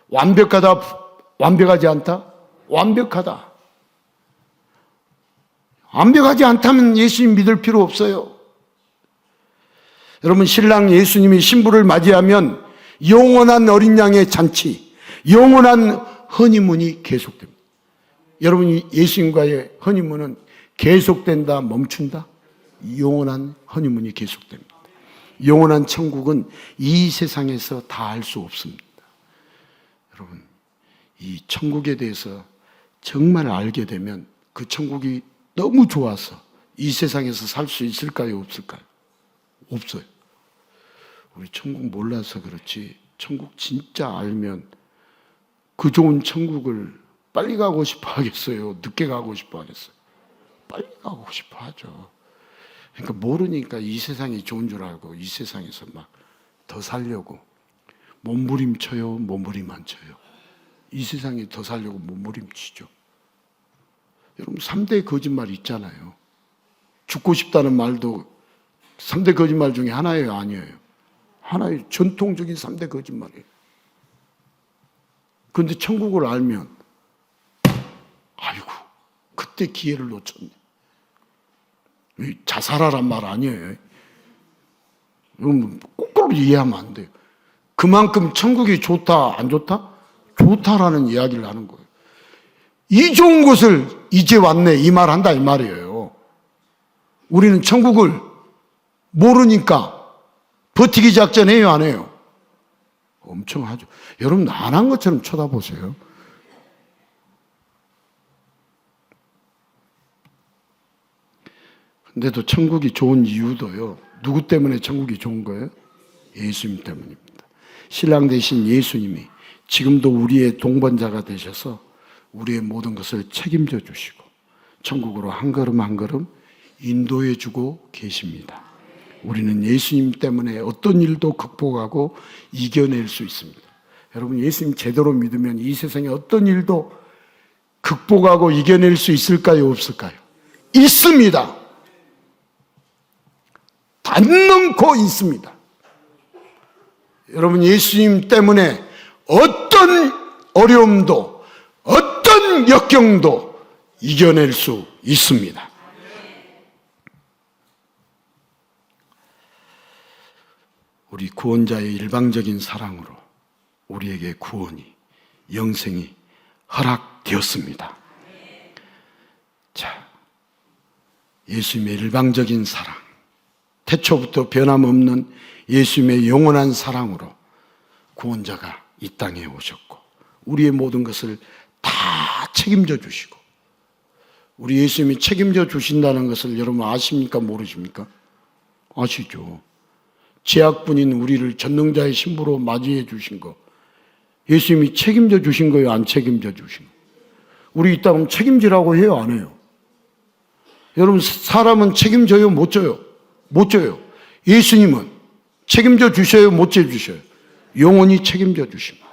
완벽하다? 완벽하지 않다? 완벽하다. 완벽하지 않다면 예수님 믿을 필요 없어요. 여러분, 신랑 예수님이 신부를 맞이하면 영원한 어린 양의 잔치, 영원한 허니문이 계속됩니다. 여러분, 예수님과의 허니문은 계속된다, 멈춘다? 영원한 허니문이 계속됩니다. 영원한 천국은 이 세상에서 다 알 수 없습니다. 여러분, 이 천국에 대해서 정말 알게 되면 그 천국이 너무 좋아서 이 세상에서 살 수 있을까요, 없을까요? 없어요. 우리 천국 몰라서 그렇지, 천국 진짜 알면 그 좋은 천국을 빨리 가고 싶어 하겠어요? 늦게 가고 싶어 하겠어요? 빨리 가고 싶어 하죠. 그러니까 모르니까 이 세상이 좋은 줄 알고 이 세상에서 막 더 살려고 몸부림쳐요, 몸부림 안 쳐요. 이 세상에 더 살려고 몸부림치죠. 여러분, 3대 거짓말 있잖아요. 죽고 싶다는 말도 3대 거짓말 중에 하나예요, 아니에요? 하나의 전통적인 3대 거짓말이에요. 그런데 천국을 알면 아이고, 그때 기회를 놓쳤네. 자살하란 말 아니에요. 여러분, 거꾸로 이해하면 안 돼요. 그만큼 천국이 좋다, 안 좋다? 좋다라는 이야기를 하는 거예요. 이 좋은 곳을 이제 왔네, 이 말 한다, 이 말이에요. 우리는 천국을 모르니까 버티기 작전 해요, 안 해요? 엄청 하죠. 여러분, 안 한 것처럼 쳐다보세요. 근데도 천국이 좋은 이유도요, 누구 때문에 천국이 좋은 거예요? 예수님 때문입니다. 신랑 대신 예수님이 지금도 우리의 동반자가 되셔서 우리의 모든 것을 책임져 주시고 천국으로 한 걸음 한 걸음 인도해 주고 계십니다. 우리는 예수님 때문에 어떤 일도 극복하고 이겨낼 수 있습니다. 여러분, 예수님 제대로 믿으면 이 세상에 어떤 일도 극복하고 이겨낼 수 있을까요, 없을까요? 있습니다. 단능코 있습니다. 여러분, 예수님 때문에 어떤 어려움도 어떤 역경도 이겨낼 수 있습니다. 우리 구원자의 일방적인 사랑으로 우리에게 구원이, 영생이 허락되었습니다. 자, 예수님의 일방적인 사랑, 태초부터 변함없는 예수님의 영원한 사랑으로 구원자가 이 땅에 오셨고 우리의 모든 것을 다 책임져 주시고, 우리 예수님이 책임져 주신다는 것을 여러분 아십니까, 모르십니까? 아시죠? 죄악분인 우리를 전능자의 신부로 맞이해 주신 거, 예수님이 책임져 주신 거예요, 안 책임져 주신 거예요? 우리 이 땅은 책임지라고 해요, 안 해요? 여러분, 사람은 책임져요, 못 져요? 못 져요. 예수님은 책임져 주셔요, 못 져 주셔요? 영원히 책임져 주십니다.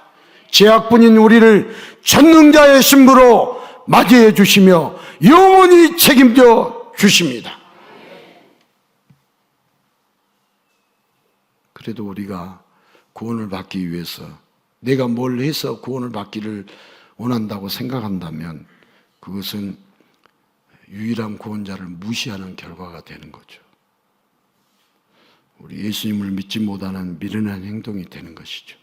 죄악분인 우리를 전능자의 신부로 맞이해 주시며 영원히 책임져 주십니다. 그래도 우리가 구원을 받기 위해서 내가 뭘 해서 구원을 받기를 원한다고 생각한다면 그것은 유일한 구원자를 무시하는 결과가 되는 거죠. 우리 예수님을 믿지 못하는 미련한 행동이 되는 것이죠.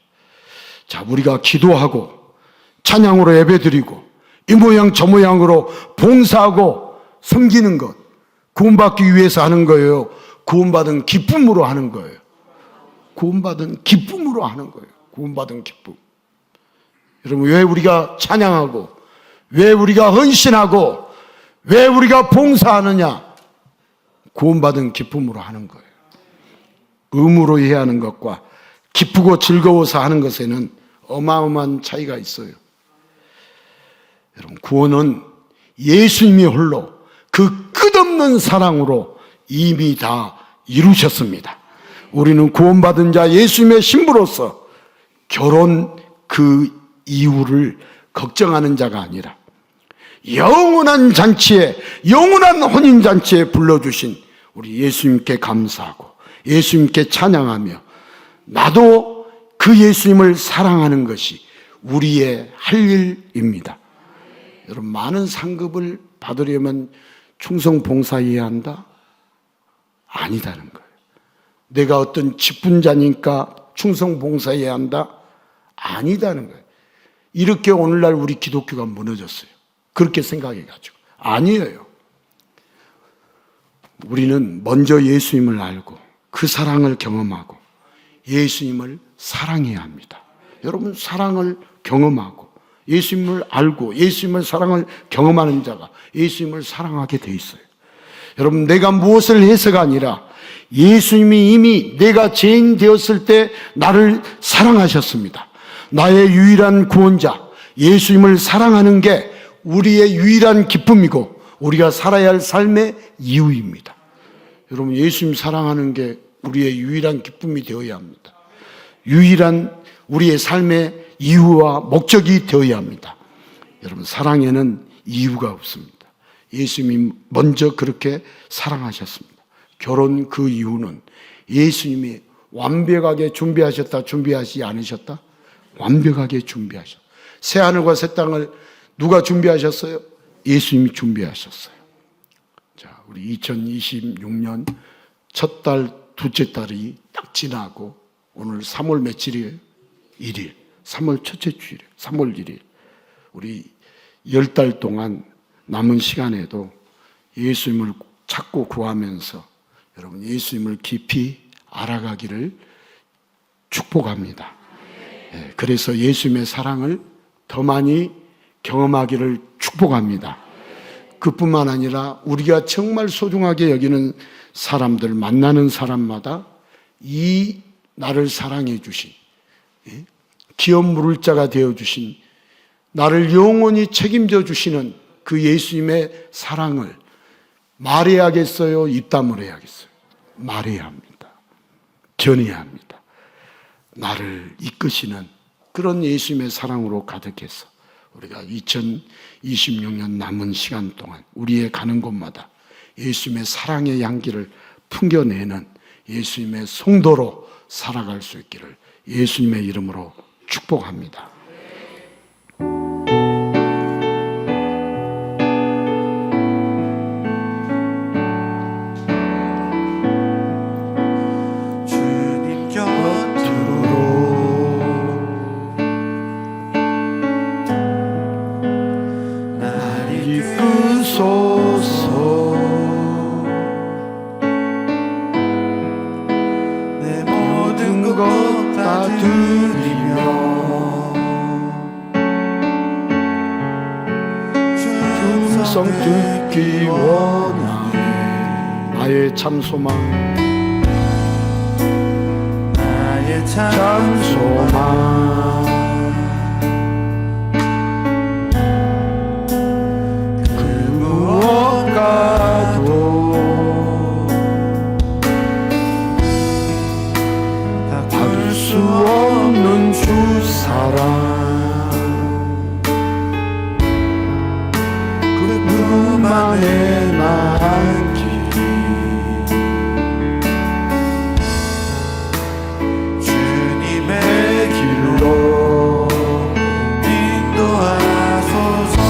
자, 우리가 기도하고 찬양으로 예배드리고 이 모양 저 모양으로 봉사하고 섬기는 것, 구원받기 위해서 하는 거예요? 구원받은 기쁨으로 하는 거예요? 구원받은 기쁨으로 하는 거예요. 구원받은 기쁨. 여러분, 왜 우리가 찬양하고 왜 우리가 헌신하고 왜 우리가 봉사하느냐? 구원받은 기쁨으로 하는 거예요. 의무로 해야 하는 것과 기쁘고 즐거워서 하는 것에는 어마어마한 차이가 있어요. 여러분, 구원은 예수님이 홀로 그 끝없는 사랑으로 이미 다 이루셨습니다. 우리는 구원받은 자 예수님의 신부로서 결혼 그 이후를 걱정하는 자가 아니라 영원한 잔치에, 영원한 혼인잔치에 불러주신 우리 예수님께 감사하고 예수님께 찬양하며 나도 그 예수님을 사랑하는 것이 우리의 할 일입니다. 여러분, 많은 상급을 받으려면 충성 봉사해야 한다? 아니다는 거예요. 내가 어떤 직분자니까 충성 봉사해야 한다? 아니다는 거예요. 이렇게 오늘날 우리 기독교가 무너졌어요. 그렇게 생각해가지고. 아니에요. 우리는 먼저 예수님을 알고 그 사랑을 경험하고 예수님을 사랑해야 합니다. 여러분, 사랑을 경험하고 예수님을 알고 예수님의 사랑을 경험하는 자가 예수님을 사랑하게 돼 있어요. 여러분, 내가 무엇을 해서가 아니라 예수님이 이미 내가 죄인 되었을 때 나를 사랑하셨습니다. 나의 유일한 구원자 예수님을 사랑하는 게 우리의 유일한 기쁨이고 우리가 살아야 할 삶의 이유입니다. 여러분, 예수님 사랑하는 게 우리의 유일한 기쁨이 되어야 합니다. 유일한 우리의 삶의 이유와 목적이 되어야 합니다. 여러분, 사랑에는 이유가 없습니다. 예수님이 먼저 그렇게 사랑하셨습니다. 결혼 그 이유는 예수님이 완벽하게 준비하셨다, 준비하지 않으셨다? 완벽하게 준비하셨다. 새하늘과 새 땅을 누가 준비하셨어요? 예수님이 준비하셨어요. 자, 우리 2026년 첫 달, 둘째 달이 딱 지나고 오늘 3월 며칠이에요? 1일. 3월 첫째 주일, 3월 1일. 우리 10달 동안 남은 시간에도 예수님을 찾고 구하면서 여러분, 예수님을 깊이 알아가기를 축복합니다. 그래서 예수님의 사랑을 더 많이 경험하기를 축복합니다. 그뿐만 아니라 우리가 정말 소중하게 여기는 사람들, 만나는 사람마다 이 나를 사랑해 주신, 기업 물을 자가 되어 주신, 나를 영원히 책임져 주시는 그 예수님의 사랑을 말해야겠어요? 입담을 해야겠어요? 말해야 합니다. 전해야 합니다. 나를 이끄시는 그런 예수님의 사랑으로 가득해서 우리가 2026년 남은 시간 동안 우리의 가는 곳마다 예수님의 사랑의 향기를 풍겨내는 예수님의 성도로 살아갈 수 있기를 예수님의 이름으로 축복합니다. 주님 곁으로 날 이끄소서. 내 모든 것 다 드리며 음성 듣기 원하네. 나의 참 소망, 나의 참 소망, 그 무엇과도 바꿀 수 없는 주 사랑, 그 누구만의 남기 주님의 길로 인도하소서.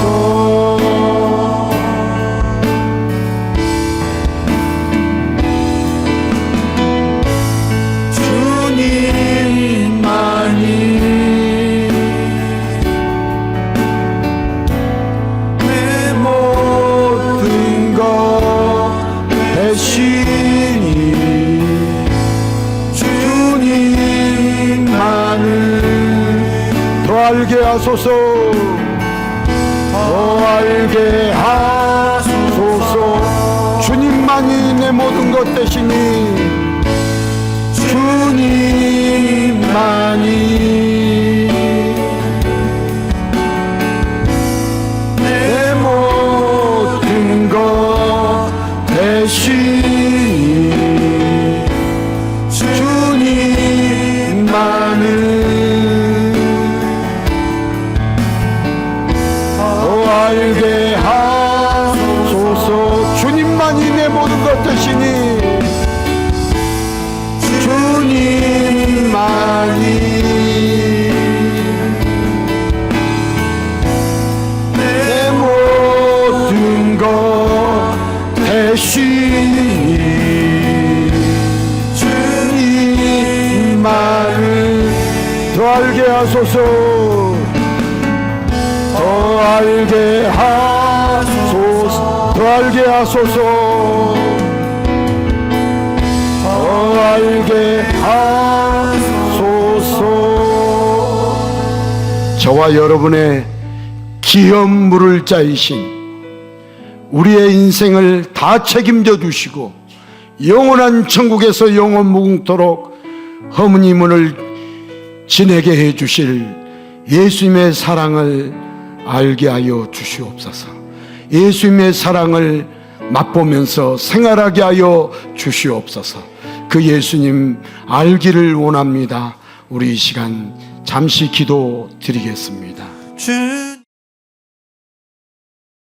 주님만이 내 모든 것 대신이 주님만을 더 알게 하소서, 더 알게 하소서. 주님만이 내 모든 것 대신이 주님만이 내 모든 더 알게 하소서. 더 알게 하소서. 더 알게 하소서. 더 알게 하소서. 저와 여러분의 기업 물을 자이신 우리의 인생을 다 책임져 주시고 영원한 천국에서 영원 무궁토록 허문이 문을 지내게 해 주실 예수님의 사랑을 알게 하여 주시옵소서. 예수님의 사랑을 맛보면서 생활하게 하여 주시옵소서. 그 예수님 알기를 원합니다. 우리 이 시간 잠시 기도 드리겠습니다. 주